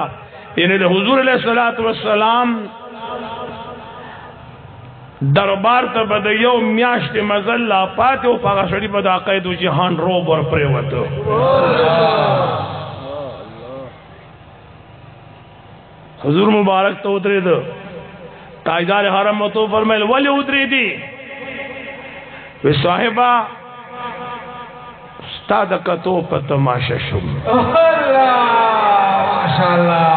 यानी हुजूर अलैहिस्सलातु वस्सलाम दरबार त बदयो म्याश्ते मजल्ला पाते पागा सड़ी बदा कैदु जिहान रोब और प्रेवत हुजूर मुबारक तो उतरे दो ताजदार हरम तो फरमाइल वली उतरी दी वे साहिबा उस्ताद का तो तमाशा शुम माशाअल्लाह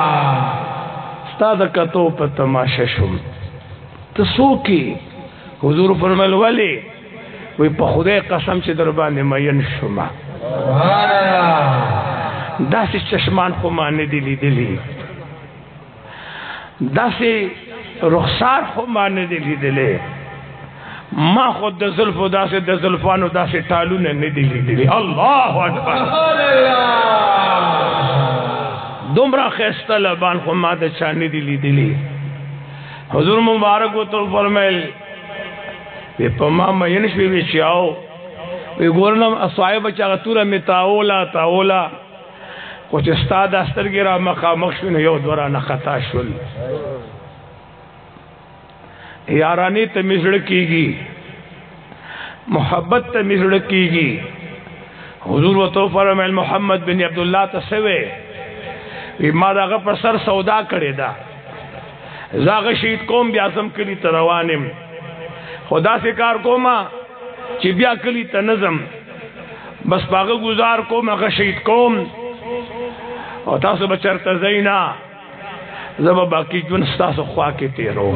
उस्ताद का तो तमाशा शुम तो सोकी हुजूर फरमाइल वली वे खुदे कसम से दरबार मयन शुमा दासी चश्मान को माने दिली दिली दासी रुखसार को माने दिली दिले माँ खुद दजुल्फ दासे दजुल्फानो दासे टालू ने नहीं दिली दिली अल्लाह अकबर दुमरा खैस्ता लबान को माते चानी दिली दिली हुजूर मुबारक को तो फरमाइल वे पमा मयनश भी चाओ वे गोरनम असवाए बचा तुरा में ताओला ताओला कुछ उस्ताद अस्तर गिरा मखा मखशुन यो द्वारा न खता शुल यारानी तमिजड़ कीगी मोहब्बत तमिजड़ कीगी हुजूर वो तो फरमाइल मोहम्मद बिन अब्दुल्लाह तसवे वे मादा पर सर सौदा करेदा जाग शहीद कौम ब्यासम कली तरवानिम खुदा से कार कोमा चिबिया कली तनजम बस पाग गुजार कोम अगर शहीद कौम और तासो बचर तजैना जब बाकी जुनस्ता से ख्वा के तेरो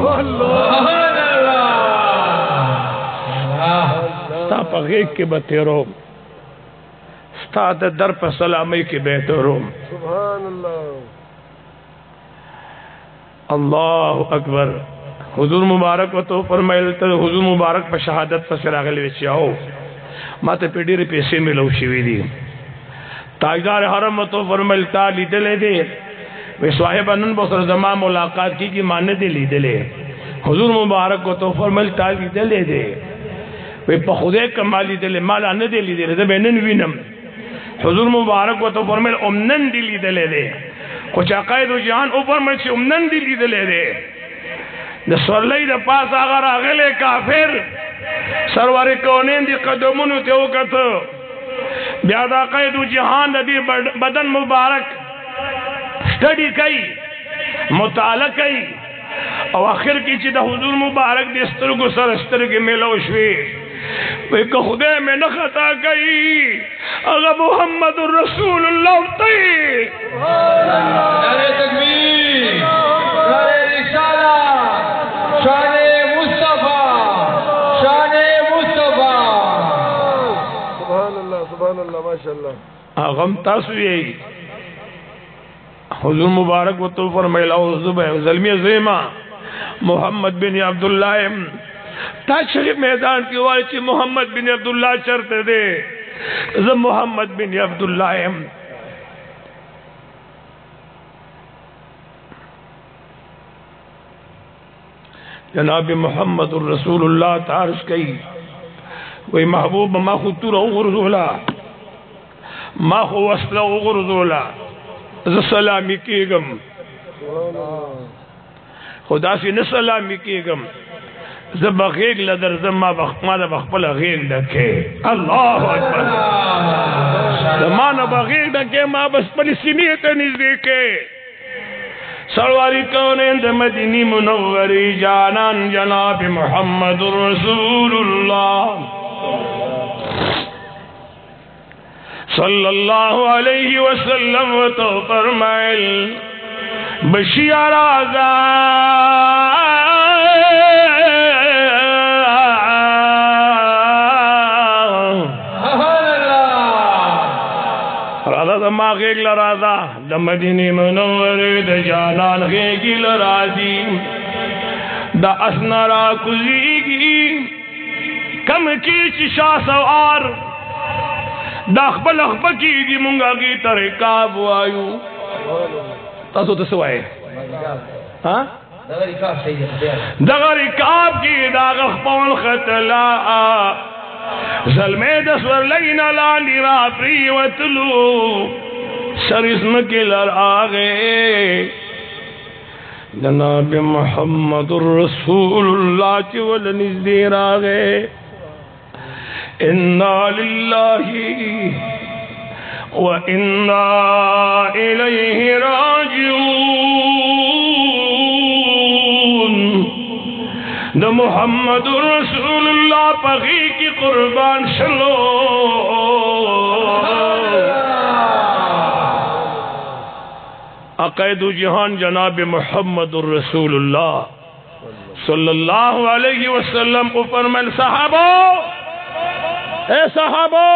ता पगे के बतेरो استاد در پر سلامی کی بہترم سبحان اللہ اللہ اکبر حضور مبارک و تو فرمایل ته حضور مبارک په شهادت پر راغلی وچاو ماته په ډیره پیسې ملو شوې دي تاجدار حرم تو فرمایل تا لیدلې دي وې صاحب انن بو سره زما ملاقات کی مان دې لیدلې حضور مبارک و تو فرمایل تا لیدلې دي وې په خوده کمالي دې مال ان دې لیدلې ده بنن وینم حضور مبارک و تو فرمایل امنن دې لیدلې دي خو چا قائد جهان او فرمایل چې امنن دې لیدلې دي د سورلې د پاس هغه راغله کافر سرور کونین دی قدمونو ته وکړه بیا دا قائد جهان د دې بدن مبارک سټډي کوي مطالعه کوي او اخر کې چې د حضور مبارک د سترګو سره سترګې ملو شوي وای که خدای مې نه خطا کوي هغه محمد رسول الله ته نعرہ تکبیر نعرہ رسالہ شان مصطفیٰ شان مصطفیٰ سبحان اللہ ماشاءاللہ غم تاسو یې حضور مبارک و تو فرمایلا او زبه زلمی زیما محمد بن عبداللہ تا شریف میدان کی وای چې محمد بن عبداللہ چرته دے ز محمد بن عبداللہ جناب محمد الرسول اللہ تعارض کئی وی محبوب ما خو تور او غرزولا ما خو وصل او غرزولا ز سلامی کیگم خدا سی نه سلامی کیگم ز بغیگ لدر زما ما د بخپل غیگ دکې الله اکبر زمانه بغیگ دکې ما بس پلی سینې ته نږدې کې سرواری کونین د مدینی منوری جانان جناب محمد رسول اللہ صلی اللہ علیہ وسلم و تو فرمائل بشیار راضا دما غیگ لراضا د مدینی منوری د جانان غیگی لرازی دا اسنرا کزیگی کم کی چشا سوار دا خبل اخبکیگی منگا کی ترکاب وایو تاسو تسوائے ہاں دغری کاب کی دا غخبون خطلا ظلمے دسور لینا لاندی را پری وطلو سر اسم کے لر آگے جناب محمد الرسول اللہ چول نزدیر آگے انا للہ و انا الیہ راجعون دا محمد رسول اللہ پغی کی قربان شلو عقید جہان جناب محمد رسول اللہ صلی اللہ علیہ وسلم کو فرمائے صحابہ اے صحابہ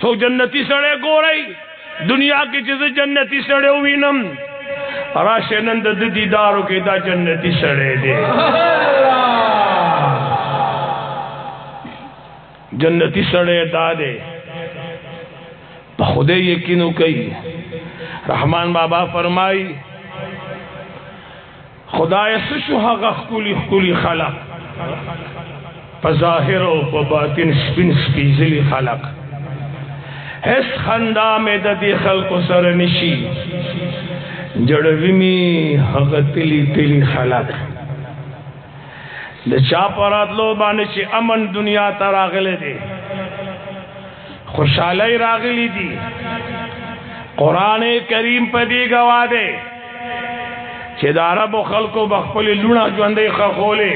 سو جنتی سڑے گو رہی دنیا کی چیز جنتی سڑے ہوئی نم راشے نند دیدارو کی دا جنتی سڑے دے جنتی سڑے دا دے خودے یقینو کئی رحمان بابا فرمائی خدا سشو حقا خکولی خلق پظاہر و پباطن سپن سپیزلی خلق حس خندا میں ددی خلق سر نشی جڑویمی حقا تلی خلق دا چاپرات لو بانچی امن دنیا تا راغلے دے خوشحالی راغلی دی قرآن کریم پا دی گوا دے چھ دا عرب و خلق و بخپلی لونا جواندے خخولے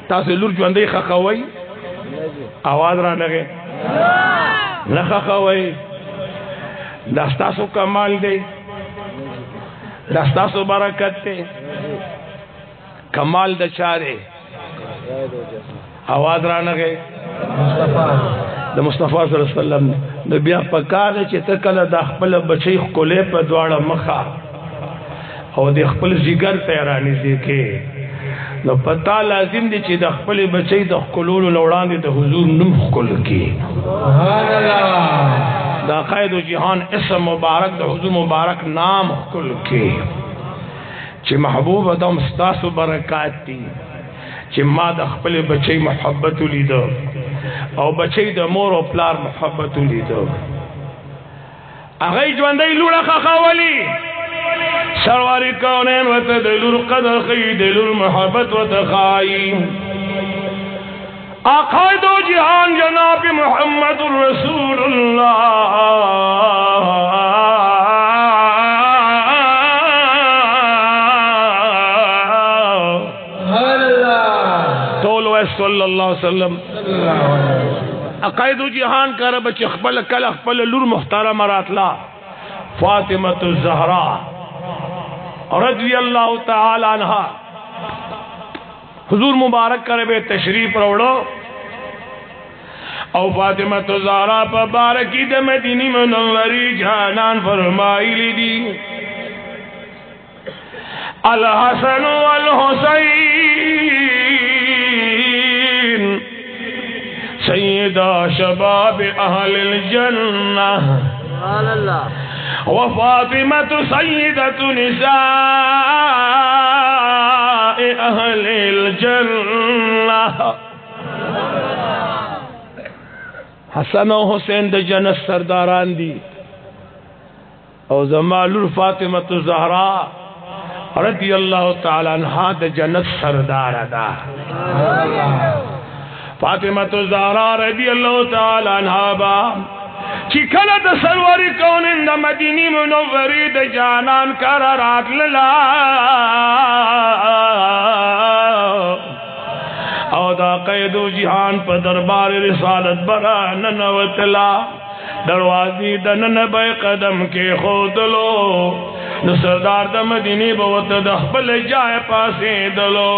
تاسے لور جواندے خخوئی آواز را لگے نخخوئی دستاسو کمال دے دستاسو برکت دے کمال دا چارے आवाज را نه گئی د مصطفی صلی الله علیه وسلم د بیا پکار چې ته کله د خپل بچی خولې په دواړه مخه او د خپل جګر ته رانی دي کې نو پتا لازم دي چې د خپل بچی د خلولو لوړاندې د حضور نوم خل کې سبحان الله دا قائد جهان اسم مبارک د حضور مبارک نام خل کې چې محبوب ادم ستاسو برکات دي چې ما د خپل بچی محبت لیدو او بچی د مور او پلار محبت لیدو هغه ژوندۍ لوړه خاولي سرور کونین وتدلل قدر خیدل محبت وتخای عقائد جهان جناب محمد رسول الله صلی اللہ علیہ وسلم عقائد جہان کر بچ خپل کل خپل لور محترم راتلا فاطمہ الزہرا رضی اللہ تعالی عنہ حضور مبارک کر بے تشریف روڑو او فاطمہ الزہرا پا بارکی د مدینی منوری جانان فرمائی لی دی الحسن والحسین سیدہ شباب اہل الجنہ وفاطمة سیدة نساء اہل الجنہ حسن و حسین د جنت سرداران دی او زمالور فاطمة الزہرا رضی اللہ تعالی عنہ د جنت سردار دا فاطمہ الزہرا رضی اللہ تعالی عنہ با چی کلا د سرور کونین د مدینی منوری د جانان قرارات للا او دا قید و جہان پا دربار رسالت برا ننوتلا دروازی دنن بے قدم کے خودلو نو سردار دا مدینی بوت دا خپل جائے پاسے دلو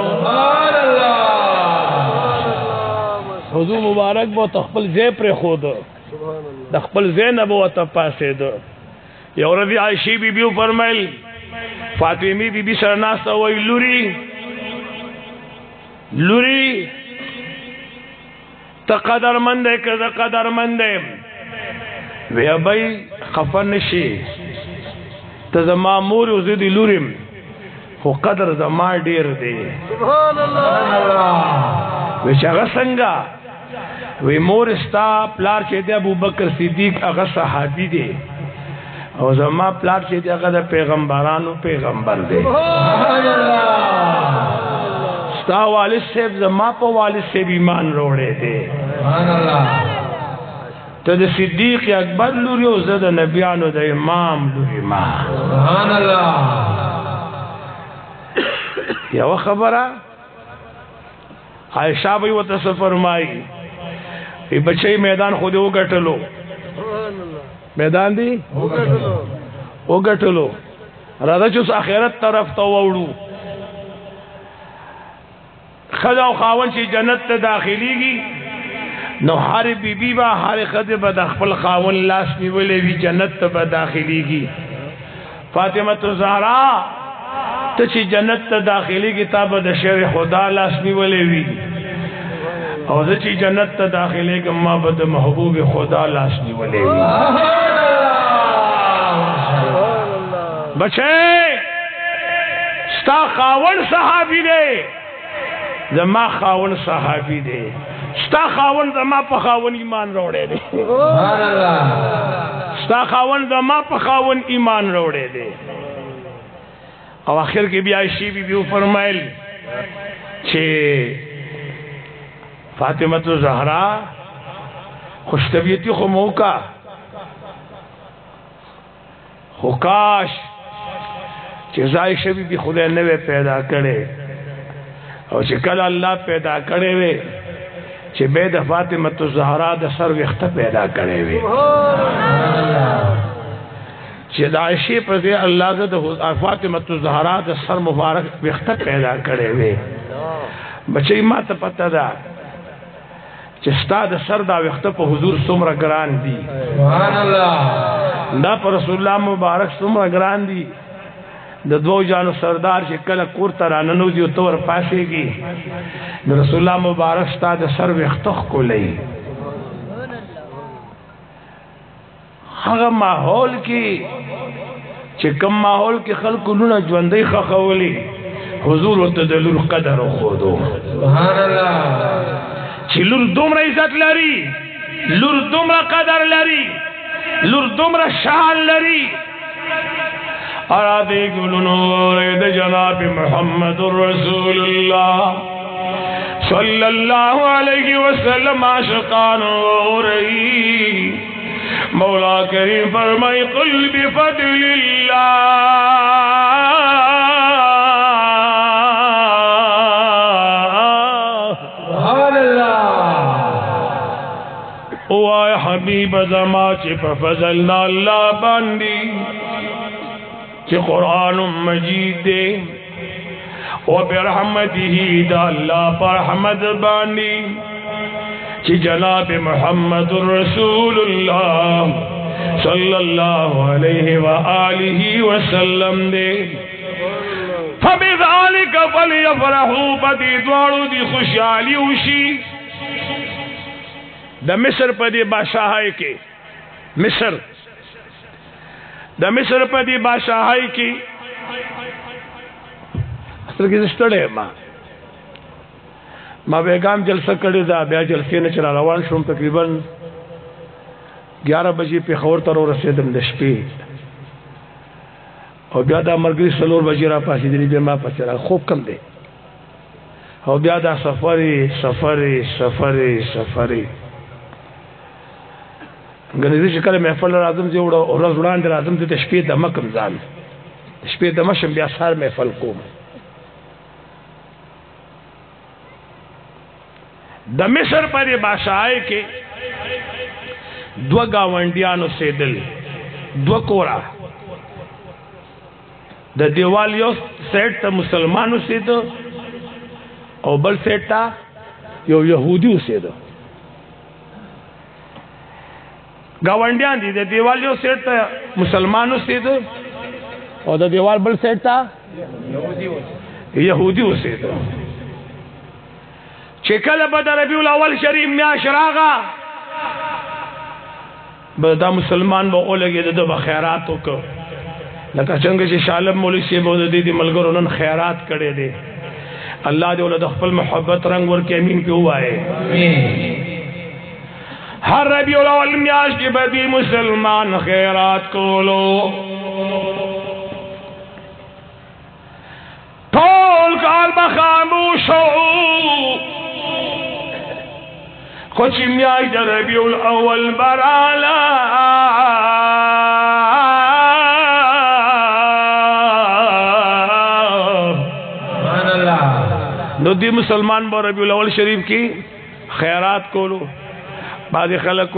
سبحان اللہ حضور مبارک بوت خپل زی پر خود دا خپل زی نبوت پاسے دو یو رضی عائشی بی بیو فرمائل فاطمی بی بی سرناستا وی لوری تا قدر مندے کذا قدر مندے وی ابای خفن نشی تا زما موری و زیدی لوریم خو قدر زما دیر دے سبحان اللہ وی چاگا سنگا وی مور استا پلار چیدے ابو بکر صدیق اغا صحابی دے او زما پلار چیدے اغا دا پیغمبرانو پیغمبر دے سبحان اللہ ستا والد صاحب زما پا والد صاحب ایمان روڑے دے سبحان اللہ تو دا صدیق اکبر لوری و زد نبیانو دا امام لوری ما سبحان اللہ یا وہ خبرہ عائشہ بھئی و تصف فرمائی ای بچے میدان خود او گٹلو میدان دی او گٹلو رادا چوس آخرت طرف تو ووڑو خدا و خاون چی جنت تا داخلی گی نو ہر بی بی با ہر خد با دخپل خاون لاس نیولے وی جنت تا داخلی گی فاطمہ الزہرا تا چی جنت تا داخلی گی تا با دشیر خدا لاس نیولے وی او دا چی جنت تا داخلی گی ما با دا محبوب خدا لاس نیولے وی بچے ستا خاون صحابی دے زما خاون صحابی دے ستا خاون زما پا خاون ایمان روڑے دے ستا خاون زما پا خاون ایمان روڑے دے او آخر کی بھی عائشی بی بیو فرمائل چھے فاطمہ الزہرا خوش طبیعتی خو موقع خو کاش چھے عائشہ بی بی خدا نوے پیدا کرے او چې کله الله پیدا کړي وي چې به د فاطمه الزهرا د سر وخت پیدا کړي وي چې د عائشې پر دې الله د فاطمه الزهرا د سر مبارک وخته پیدا کړي وي بچي ما ته پته ده چې ستاد سر دا وخته په حضور څومره ګران دي سبحان الله دا پر رسول الله مبارک څومره ګران دي د دوو جانو سردار چې کله کور ته راننوځي او تور پاسېږي د رسول الله مبارک ستاد سر وخته کولای هغه ماحول کې چې کوم ماحول کې خلکو لونه ژوندۍ خخولي حضور ته د لور قدر خودو سبحان الله چې لور دومره عزت لري لور دومره قدر لري لور دومره شان لري ارادي ګلونو د جناب محمد رسول الله صلی الله علیه وسلم عاشقان اوري مولا کریم فرمائے قل بفضل اللہ سبحان اللہ او آئے حبیب زما چی پر فضلنا اللہ باندی چی قرآن مجید دے و برحمته دا اللہ پر حمد باندی کہ جناب محمد رسول اللہ صلی اللہ علیہ وآلہ وسلم دے فبذالک فلیفرحوا بدی دوارو دی خوشحالی وشی دا مصر پا دی بادشاہائی کے مصر دا مصر پا دی بادشاہائی کی اصل کی زشتڑے ما بیگام جلسہ کړی دا بیا جلسې نه چر روان شوم تقریبا 11 بجې په خور تر ورسېدم د شپې او بیا دا مرګري سلور بجې را پاسې دی بیا ما پچرا خوب کم دی او بیا دا سفرې غنځي چې کله محفل راځم چې وړو ورځ وړاندې راځم د شپې د مکم ځان شپې د مشم بیا سار محفل کوم د مصر پر بادشاہی کې دو گاونډیانو سیدل دو کورا د دیوال یو سیټ ته مسلمانو سیدو او بل سیټ ته یو يهودي سیدو گاونډیان دي د دیوال یو سیټ ته مسلمانو سیدو او د دیوال بل سیټ ته يهودي سیدو چې کله به د ربیع الاول شریف میاشت راغه به دا مسلمان به اولګي د خیرات وکړه لکه څنګه چې شالم مولوی سی به د دې ملګرو نن خیرات کړي دي الله دې ول د خپل محبت رنگ ورکې امین په وایي هر ربیع الاول میاشت کې به دې مسلمان خیرات کولو ټول کال به خاموش خوش میاش در ربیع الاول برالا سبحان اللہ نو دی مسلمان با ربیع الاول شریف کی خیرات کولو بعض خلق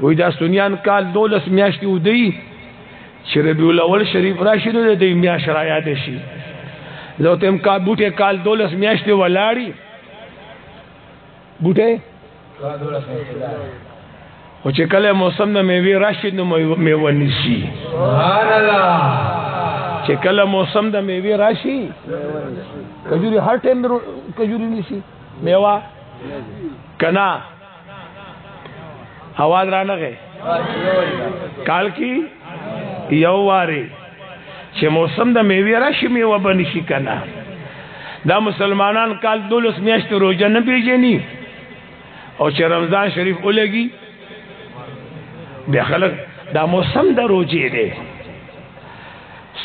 وی دا سنیان کال 12 میاشتی او دی چه ربیع الاول شریف راشی نو دی میاش را یادشی زوتیم کا بوٹے کال 12 میاشتی ولاړی بوټه او چې کله موسم د میوه راشي نو میوه نشي سبحان الله چې کله موسم د میوه راشي کجوري هر ټیم کجوري نشي میوه کنا आवाज را نه کال کی یو واره چې موسم د میوه راشي میوه بنشي کنا دا مسلمانان کال 12 میاشت روزه نه پیژني او چې رمضان شریف ولګي بیا خلک دا موسم د روزې دی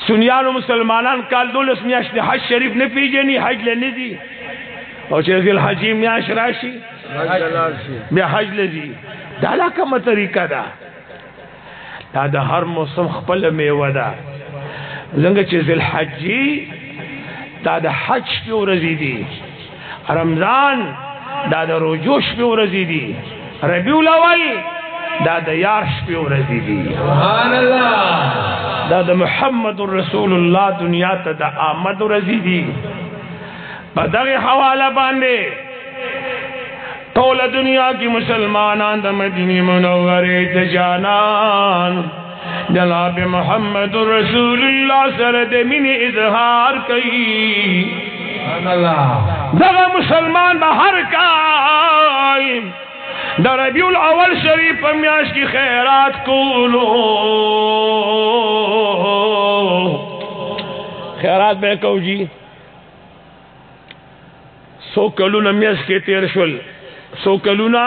سنیانو مسلمانان کال 12 میاشت حج شریف نه پیژني حج لنه دي او چې ذل حج میاشت راشي بیا حج لدي دا لا کومه طریقه ده دا د هر موسم خپل میوه ده څنګه چې ذل حج دا د حج په ورځې دي رمضان دا د روزو په ورځې دي ربیع الاول دا د یار شپې ورځې دي سبحان الله دا د محمد رسول الله دنیا ته د آمد ورځې دي په دغه حواله باندې ټول دنیا کی مسلمانان د مدینه منوره د جانان جناب محمد رسول الله سره د مینې اظهار کوي سبحان الله دغه مسلمان به هر کایم د ربیع الاول شریف په میاشت کې خیرات کولو خیرات به کوجی سو کلونه میاشت کې تیر شول سو کلونه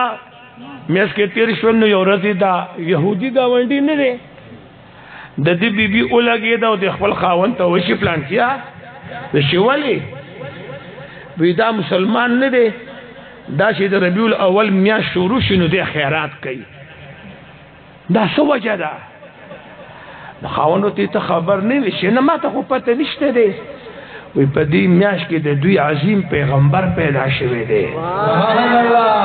میاشت کې تیر شول نو یو ورځ دا يهودي دا ونډي نه دی د دې بیبي اولګي دا د خپل خاوند ته وشي پلان کیا د شیوالي ودا مسلمان نه دی دا چې د ربیع الاول میاشت شروع شنو د خیرات کوي دا څه وجه ده د خاوند ته خبر نه وي نه ماته خو پته نشته دی وی په دې میاشت کې د دوی عظیم پیغمبر پیدا شوی دی سبحان الله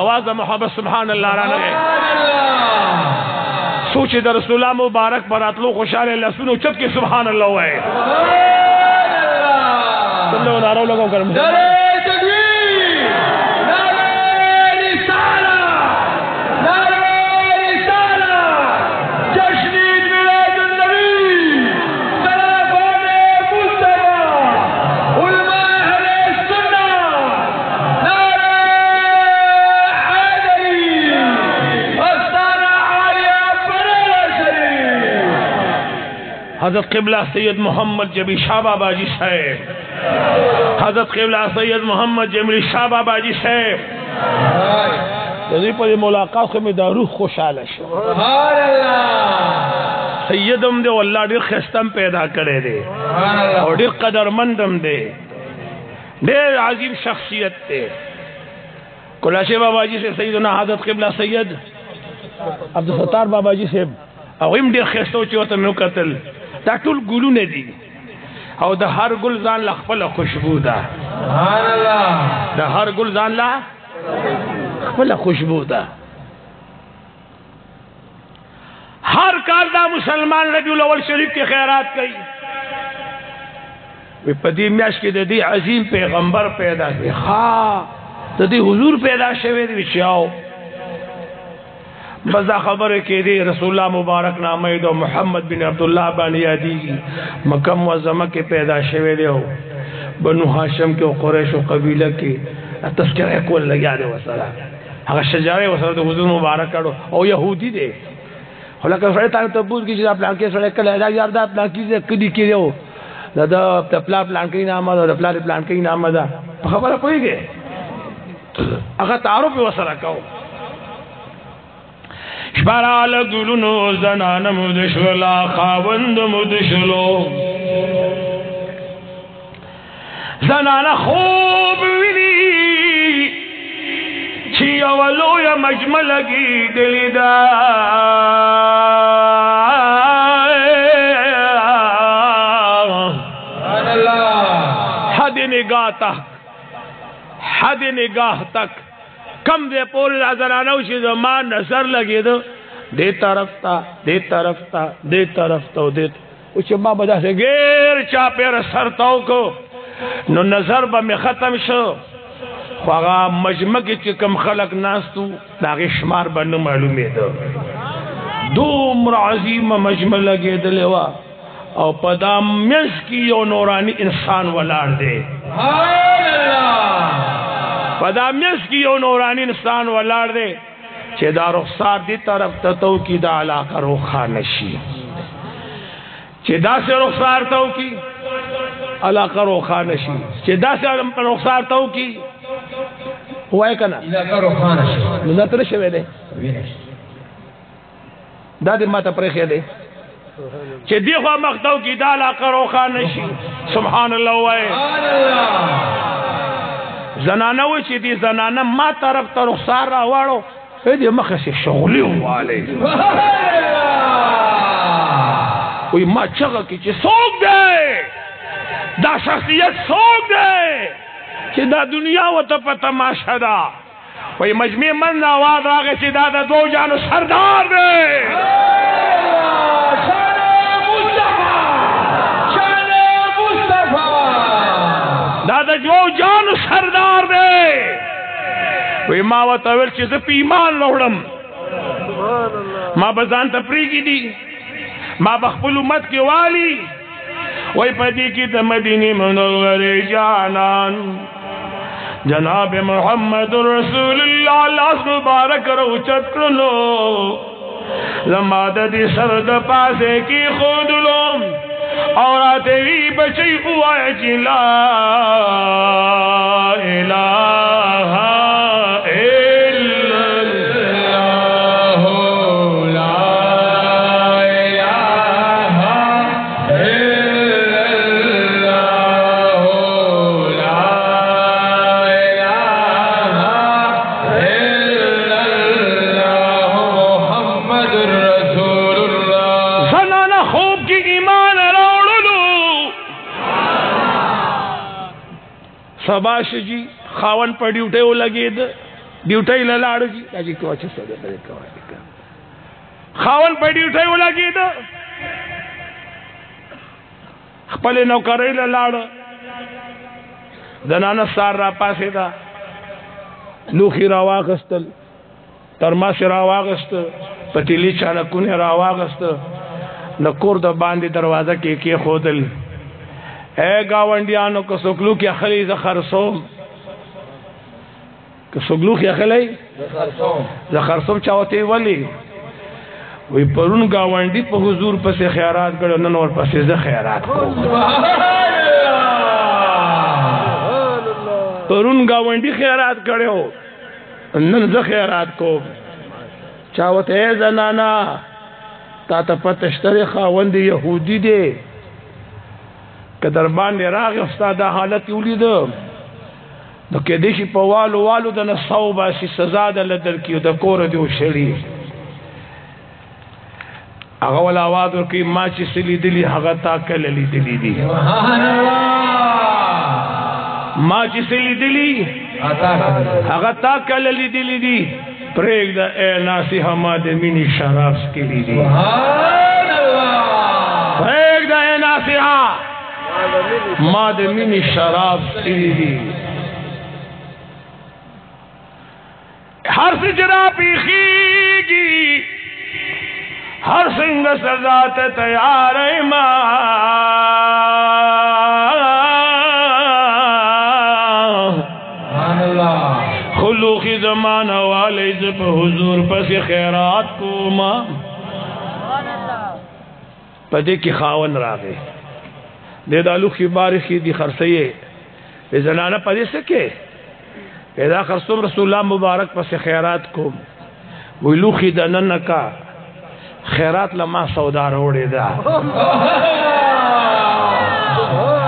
आवाज محبت سبحان الله را لګي سوچ د رسول الله مبارک براتلو خوشاله لسونو چت کې سبحان الله وای تم لو نارو لگاو کرم حضرت قبلہ سید محمد جبی شاہ بابا جی صاحب حضرت قبلہ سید محمد جبی شاہ بابا جی صاحب دې په ملاقات کې مې د روح خوشاله شو سبحان الله سیدم دې والله ډېر خستم پیدا کړی دی سبحان الله او ډېر قدرمندم دی ډېر عظیم شخصیت دی کلاشه بابا جی سے سیدنا حضرت قبلہ سید عبدالستار بابا جی صاحب او هم ډېر خستو چې وته مې وکتل دا ټول ګلونه دي او د هر ګل ځان له خپل خوشبو ده سبحان الله د هر ګل ځان له خپل خوشبو ده هر کال دا مسلمان ربیع الاول شریف کې خیرات کوي وی په دې میاشت کې د دې عظیم پیغمبر پیدا دی ها د دې حضور پیدا شوی دی چې او بس دا خبره کې دی رسول الله مبارک نامه دو محمد بن عبدالله باندې یادېږي مکه معظمه کې پیدا شوی دی او بنو هاشم کې او قریش او قبیله کې تذکرہ کول لګیا دی وسره هغه شجاعت وسره د حضور مبارک کړو او يهودي دی هلکه سره ته بوز کې چې پلان کې سره کله دا یار دا پلان کې کدي کېو دا پلان کې نامه دا پلان کې نامه دا خبره کويږي هغه تعارف وسره کوو شبرال گلونو زنان مدشولا خاوند مدشلو زنان خوب وینی چی اولو یا مجملگی دلی دا حد نگاہ تک کم دے پول زنانو شی زمان نظر لگی دو دے طرف تا دے طرف تا دے طرف تا دے اوچ ما بدا سے غیر چا پیر سرتاو کو نو نظر با می ختم شو خواغا مجمع کی چکم خلق ناستو داغی شمار با نو معلومی دو دومر عظیم مجمع لگی دلوا او پدا منس کی یو نورانی انسان ولار دے پدا منس کی یو نورانی انسان ولار دے چه دا رخصار دی طرف تتو کی دا علاقہ روخا نشی چه دا سے رخصار تو کی علاقہ روخا نشی چه دا سے رخصار تو کی ہوا ہے کنا علاقہ روخا نشی نظر شوے دے دا دی ماتا پریخی دے چه دی خواہ مختو کی دا علاقہ روخا نشی سبحان اللہ وائے زنانوی چه دی زنانا ما طرف تا رخصار را وارو ایدی مخصی شغلی والی وی ما چگا کی چی سوک دے دا شخصیت سوک دے چی دا دنیا و تا پا تماشا دا वही मजमे मन आवाज आ गए दादा दो जानो सरदार दे दादा जो जानो सरदार दे वही माँ तवेल चीज ईमान लौड़म माँ बजान तपरी की दी माँ बखपुल उम्मत की वाली वही पति की तमदीनी मनोरे जानन जनाब मोहम्मद रसूलुल्लाह लास मुबारक रउचत करो लमाददी सरद पासे की खुद लो और आते ही बची हुआ जिला इलाहा सबाश जी खावन पर ड्यूटे वो लगे ड्यूटे लाड़ जी अजी को अच्छे खावन पर ड्यूटे वो लगे पले नौकर लाड़ दनाना सार रा पासे था लूखी रावागस्त तरमास रावागस्त पतीली चाणकुन रावागस्त नकोर द बांधी दरवाजा के खोदल ए गावंडियानो को सुगलू की अखली जखरसोम को सुगलू की अखली जखरसोम चाहते वली वही परुन गावंडी पर हुजूर पर से खैरात करो नन और पर से खैरात को परुन गावंडी खैरात करो नन ज खैरात को चाहते जनाना ताता पतश्तरे खावंदी यहूदी दे दरबान ने राग उस्ताद हालत उलीद न के देशी पवालो वालो द न सौबा सी सजा द लदर की द कोर दो शरी अगवल आवाज की मां ची सिली दिली हगता कलली दिली दी सुभान अल्लाह मां ची सिली दिली हगता कलली दिली दी प्रेग द ए नासी हमाद मिनी शराब की दी सुभान अल्लाह प्रेग द ए नासी मादमिनी शराब दी हर सिजरा पीखीगी हर सिंग सजात तैयार खुलूखी जमाना वाले जब हुजूर पस खैरात को माँ पदे की खावन रागे दे दालू की बारिश की दी खरसइए जनाना पदे से के एदा खरसुम रसूलुल्लाह मुबारक पर से खैरात को वलू की दनन का खैरात लमा सौदा रोड़े दा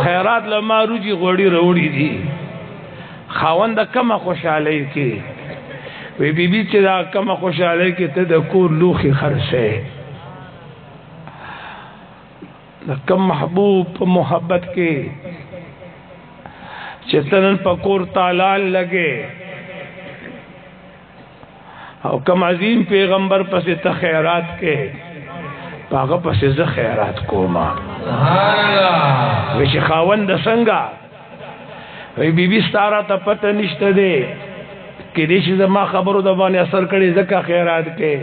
खैरात लमा रुजी गोड़ी रोड़ी दी खावंद कम खुशहाली की वे बीबी चला कम खुशहाली की तदकुर लूखी खरसे कम महबूब मोहब्बत के चेतन पकोर तालाल लगे और कम अजीम पैगंबर पसे तखैरात के पाग पसे खैरात को माँ वे खावंद संगा वे बीबी सारा तपत निश्त दे कि देश जमा खबरों दबाने असर करे जका खैरात के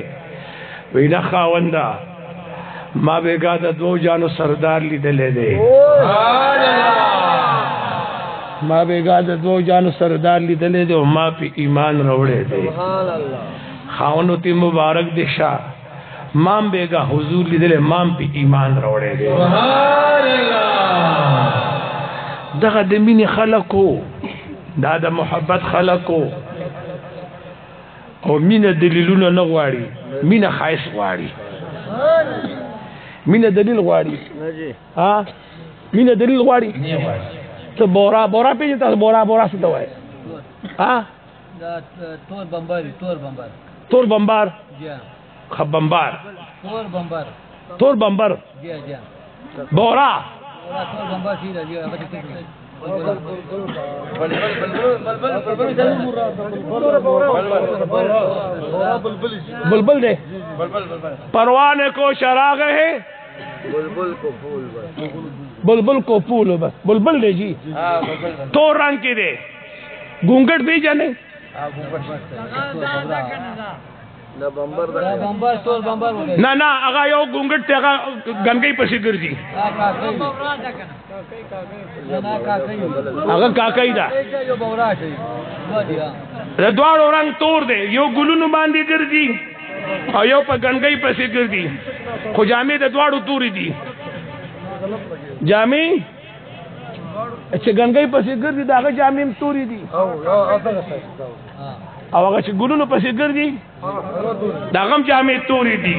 वे न खावंदा माँ बेगा दो जानो सरदार ली दले दे माँ बेगा दो जानो सरदार ली दले दे माँ पे ईमान रोड़े दे खावनोती मुबारक दिशा माँ बेगा हुजूर ली दले माँ पे ईमान रोड़े दे दगा दमीनी खलको दादा मोहब्बत खलको और मीना दलीलूना नगवाड़ी मीना खाइस वाड़ी मीना दलील वाड़ी हाँ मीना दलील वाड़ी तो बोरा बोरा पे जाता बोरा बोरा से दवाई हाँ तोर बम्बर तोर बम्बार खब बम्बार तोर बम्बर बोरा तोर बम्बर बुलबुल दे परवाने को शराग है बुलबुल को फूल बस बुलबुल को फूल बस बुलबुल दे जी तो रंग की दे घूंघट भी जाने ना ना अगा यो घूंघट ते अगा गंगई पसी गिरजी अगा काकई दा द्वारो रंग तोड़ दे यो गुलुनु बांधी गिरजी और यो पर गंगई पसी गिरजी खो जामी दे द्वारो तूरी दी जामी अच्छा गंगई पसी गिरजी दा अगा जामी में तूरी दी अब अगर गुलुनु पसी गिरजी दागम जामे तोरी दी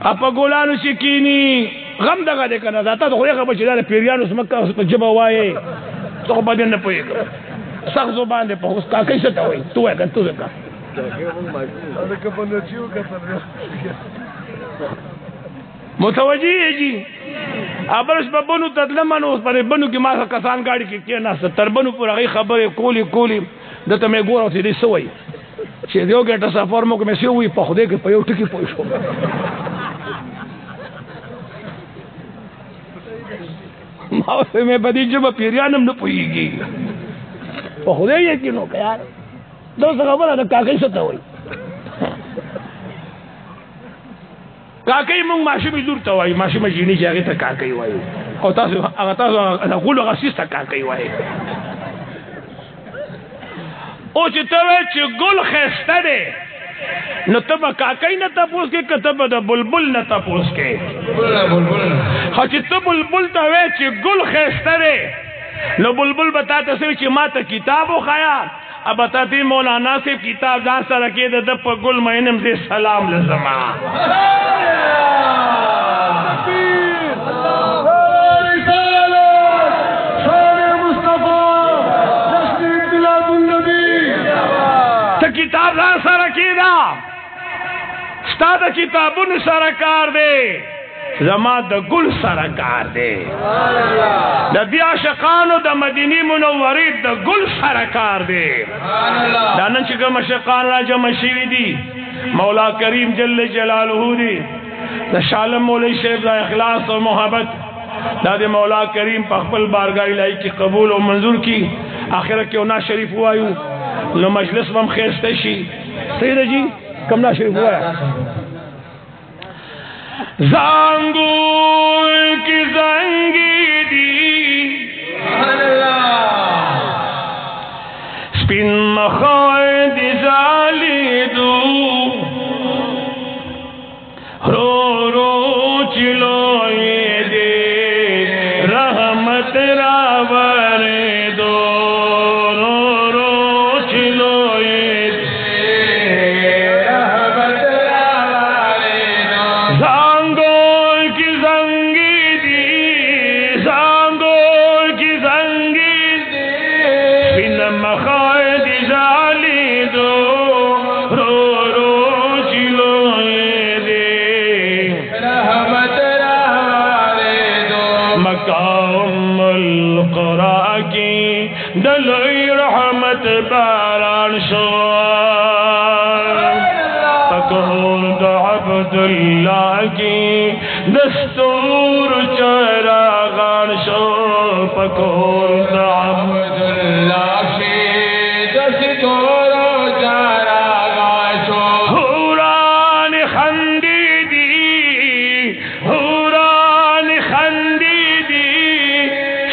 अब गोलानु सिकीनी गम दगा देखा ना जाता तो खोया बचेदार पेरियानु समक्का उस पर जब वाए तो बदन न पोएगा सख्त जुबान दे पहुंच का कैसे तो हुई तू है तू का मुतवजी है जी अब उस बबनु तदलमन उस पर बनु की मां कसान गाड़ी की क्या ना तरबनु पूरा गई खबर कोली कोली दते मैं गोरा थी सोई چې دیو ګټه سفر مو کوم سی وي په خوده کې په یو ټکی پوه شو ما مې په دې چې په پیرانم نه پويږي په خوده یې کې نو یار دا څه خبره ده کاکې څه ته وای کاکې موږ ماشومې لور ته وای ماشومې جینې چې هغه ته کاکې وای او تاسو هغه تاسو غول غسیسته کاکې وای او چې ته چې ګل خسته ده نو ته به کاکای نه تپوس کې کتب د بلبل نه تپوس کې خو چې ته بلبل ته وې چې ګل خسته ده نو بلبل بتا ته چې ما ته کتاب وخایا اب بتاتی مولانا سے کتاب ځان سره کې د په ګل مینم دې سلام لزما किताब सर कीदा स्टाद किताबुन सरकार दे जमा द गुल सरकार दे द दिया शकानो द मदीनी मुनव्वरी द गुल सरकार दे दानन चिका मशकान राजा मशीवी दी मौला करीम जल्ल जलालहू दी द शालम मौला शेख द इखलास और मोहब्बत दाद मौला करीम पखपल बारगाह इलाही की कबूल और मंजूर की आखिरत के ना शरीफ हुआ यूं लो मजलिस में खेस्ते शी सही जी कमला शरीफ हुआ जांगू की जंगी दी स्पिन मखाद जाली दू रो रो चिलो ये दे रहमत रावरे दो دلوی رحمت باران شوار پکور دا عبداللہ کی دستور چراغان شو پکور دا عبداللہ کی دستور چراغان شو حوران خندی دی حوران خندی دی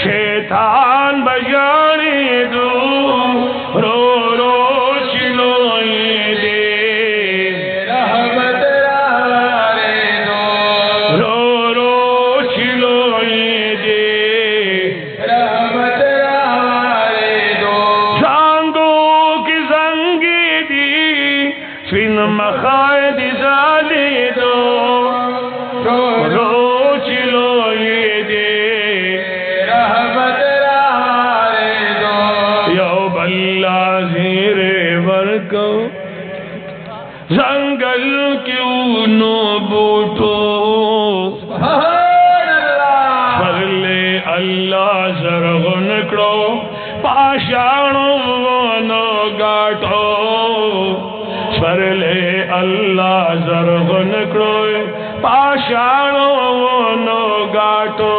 شیطان بجانی دو رو رو چلوئی دے رحمت رارے دو رو رو چلوئی دے رحمت رارے دو زانگو کی زنگی دی فین مخائد زالی دو رو رو چلوئی دے رحمت जंगल क्यों नो बूटो फरले अल्लाह पाषाणो नो गाठो स्वरले अल्लाह जरगन क्रोय पाषाणो नो गाठो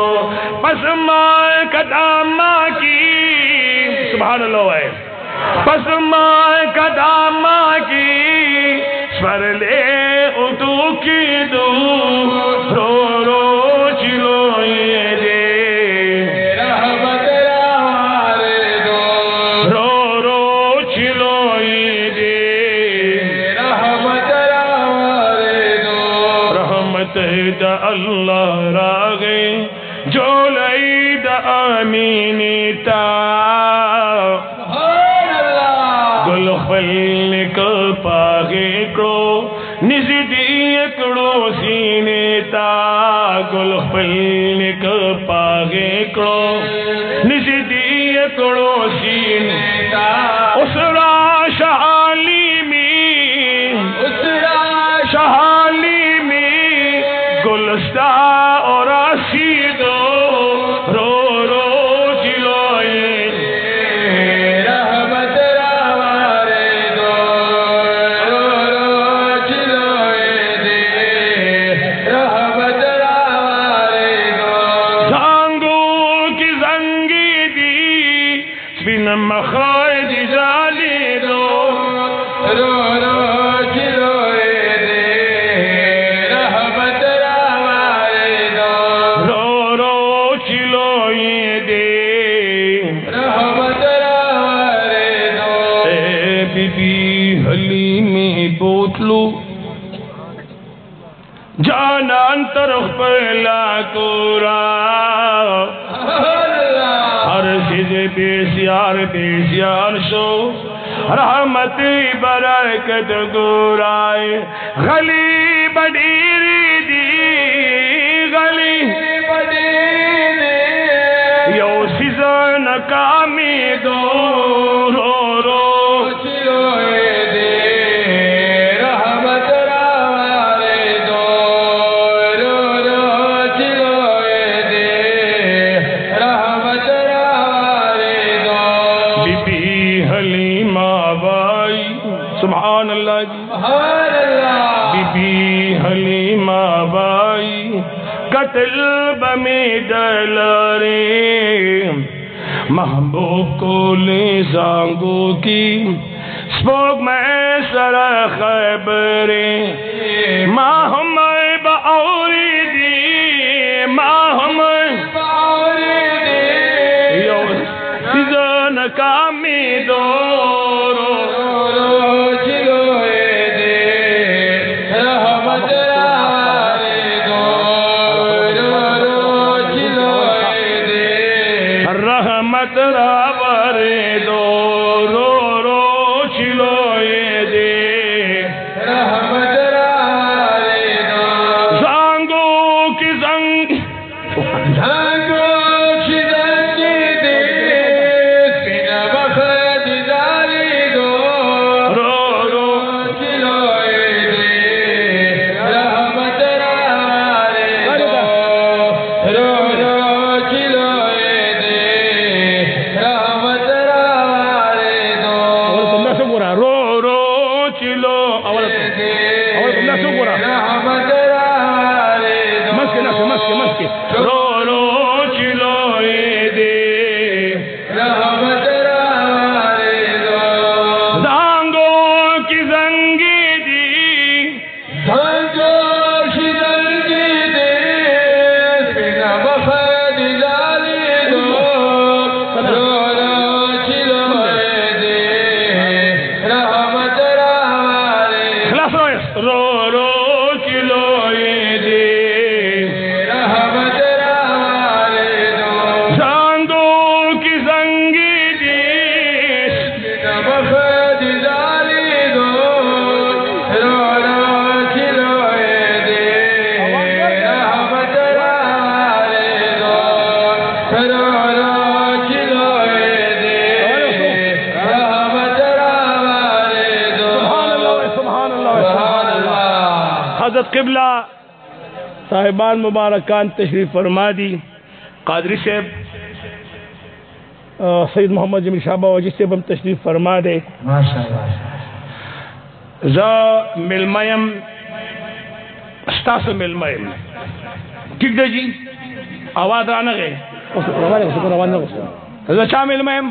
पसमाए कदामा की सुभान अल्लाह है पसमाए कदामा की स्वरले उठू की दो रो रो चिलो ये दे रहमत रावारे दो रो रो चिलो ये दे रहमत रावारे दो रहमत द अल्लाह रागे जो लई द अमीनीता गुलफल पागे को निजदियकड़ो सीनेता गुलफल पागे को निजदियकड़ो सीनेता उसरा शहाली में गुलस्ता और आशीदो रो रो चिलोए रहमत रावारे दो रो रो चिलोए दे रहमत रावारे दो सांगो की जंगी दी बिन मखाद जाले दो रो रो चिलोए दे रहमत रावारे दो रो रो चिलोए दे रहमत रावारे दो ए बीबी हलीमी बोतलू जानान तरफ पहला कोरा हर चीज बेसियार शो रहमत बरकत गोराए गली बडीरी दी गली बडीरी दी यो सीजन कामी दो रो रो चिलोए दे रहमत रावारे दो रो रो चिलोए दे रहमत रावारे दो बीबी हलीमा बाई सुभान अल्लाह जी बीबी हलीमा बाई कत्ल बमे दलरे महबूब को ले सांगो की स्पोक में सर खैबरे माहमद बाउरी दी माहमद बाउरी दी यो सीजन कामी दो रो रो चिलोए दे रहमत रावारे दो रो रो चिलोए दे रहमत रावारे दो रो रो चिलोए दे रहमत रावारे दो सांगो की जंग सांगो की जंगी दे बिना बखत जारी दो रो रो चिलोए दे रहमत रावारे दो रो रो चिलोए दे रहमत रावारे दो रो रो चिलो रहमत रावारे दो रो रो चिलोए दे रहमत रावारे दो दांगो की जंगी दी दांगो की जंगी दे बिना बखत जाली दो रो रो चिलोए दे रहमत रावारे रो रो चिलोए दे रहमत रावारे दो सांगो की जंगी दी बिना बखत जाली दो रो रो चिलोए दे रहमत रावारे दो रो रो चिलोए दे रहमत रावारे दो सुभान अल्लाह हज़रत क़िबला साहिबान मुबारकान तशरीफ फरमा दी कादरी साहब सैयद मोहम्मद जमील शाह बाबा जिससे हम तशरीफ फरमा दे। माशाअल्लाह। ज मिलमयम स्टास मिलमयम ठीक दे जी आवाज आना गए चा मिलमयम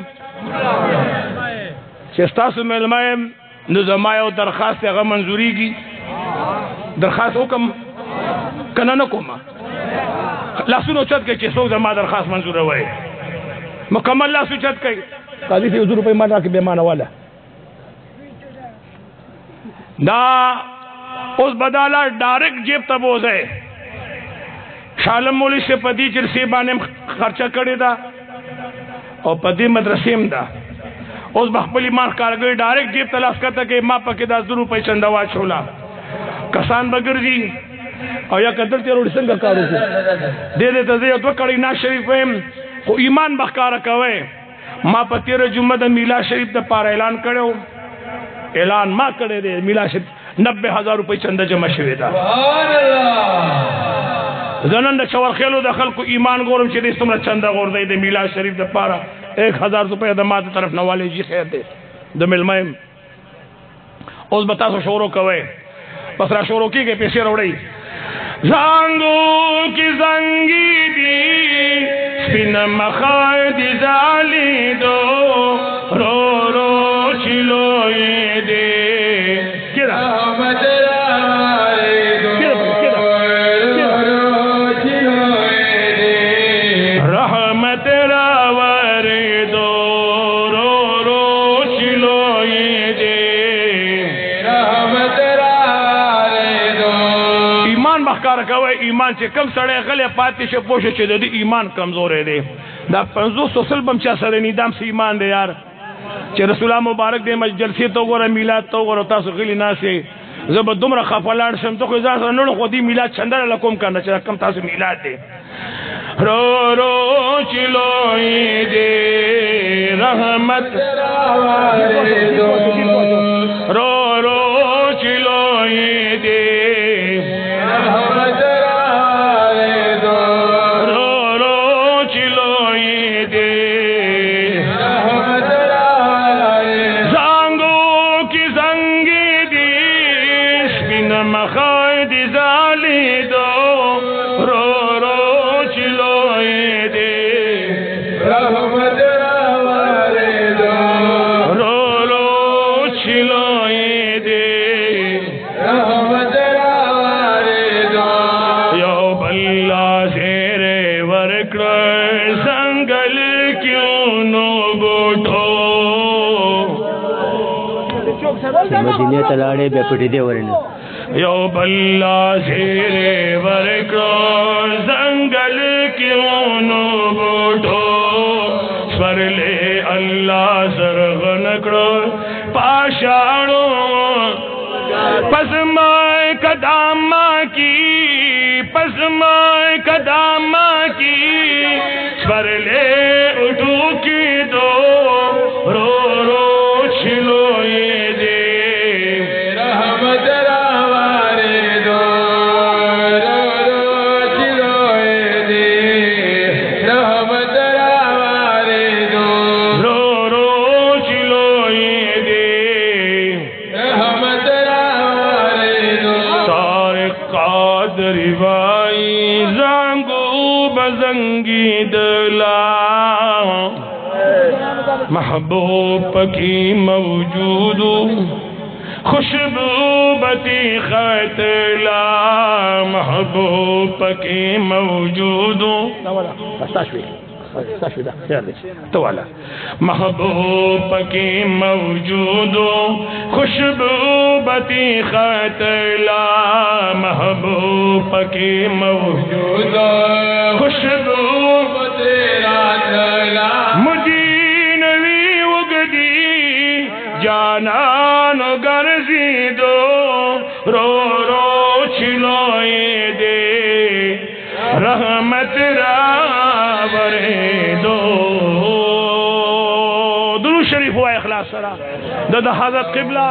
स्टास मिलमयम न जमायो दरखास्त अगर मंजूरी की दरखास्त हुक्म कना न कोमा लासुनो चत के चेसो जमा दरखास्त मंजूर हुए मुकम्मल लासु चत के काजी से 100 रुपये मार के बेमाना वाला ना उस बदाला डायरेक्ट जेब तबोज है शालम मोली से पदी चिरसे बाने खर्चा करे दा और पदी मदरसे में दा उस बखबली मार कारगर डायरेक्ट जेब तलाश करता के माँ पके 10 रुपये चंदावा छोला कसान बगर जी और या कदर तेरो संग कारो को दे देता दे तो कड़ी ना शरीफ में को ईमान बखार कवे माँ पतेर जुम्मा द मिला शरीफ द पार ऐलान करो ऐलान माँ करे दे मिला शरीफ 90,000 रुपये चंदा जमा शवेदा जनन चवर खेलो दखल को ईमान गोरम शरीफ तुमरा चंदा गोर दे मिला शरीफ द पारा 1,000 रुपये दमाद तरफ नवाले जी खैर दे द मिलमयम उस बता सो शोरो कवे पसरा शोरो की के पेशे रोड़ई जांगो की जंगी दी स्पिन मखाद जाली दो रो रो चिलो ये दे किरा रहमत रावर दो रो रो चिलो ये दे ईमान बखकार कवे ईमान से कम सड़े गले पाती से पोषे चे दे ईमान कमजोर है दे दा 500 सल बम चा सरे निदाम से ईमान दे यार चे रसूला मुबारक दे मजलसी तो गोरा मिलाद तो गोरा तासु गली ना से जब दुमरा खफलाड़ शम तो कोई ज़ात नड़ खुदी मिलाद चंदर लकुम करना चाहिए कम तासु मिलाद दे रो रो चिलो दे रहमत रो रो चिलो दे रो रो चिलो दे जांगो की जंगी दी स्पिन मखाद जाली दो रो रो चिलो दे रो रो चिलो दे यो बल्ला शेरे वर्क संगल क्यों नो गोठो मदीने तलाड़े बेपटी दे वरना यो बल्ला शेरे वर्क संगल क्यों नो गोठो स्वरले अल्लाह सरगन करो पाषाणो पसमाए कदामा की स्वरले उठू की दो रो रो छिलो ये दे रहमत रावारे दो रो रो छिलो ये दे रहमत रावारे दो रो रो छिलो ये दे रहमत रावारे दो तारिक कादरी भाई जांगो बजंगी दला महबूब की मौजूद खुशबू बती खतला महबूब की मौजूद महबूब की मौजूद खुशबू बती खतला महबूब की मौजूद खुशबू मुझी नवी उगदी जानान गर्जी दो रो रो छिलोए दे रहमत रावरे दो दुरूद शरीफ हुआ इखलास सरा दादा हज़रत क़िबला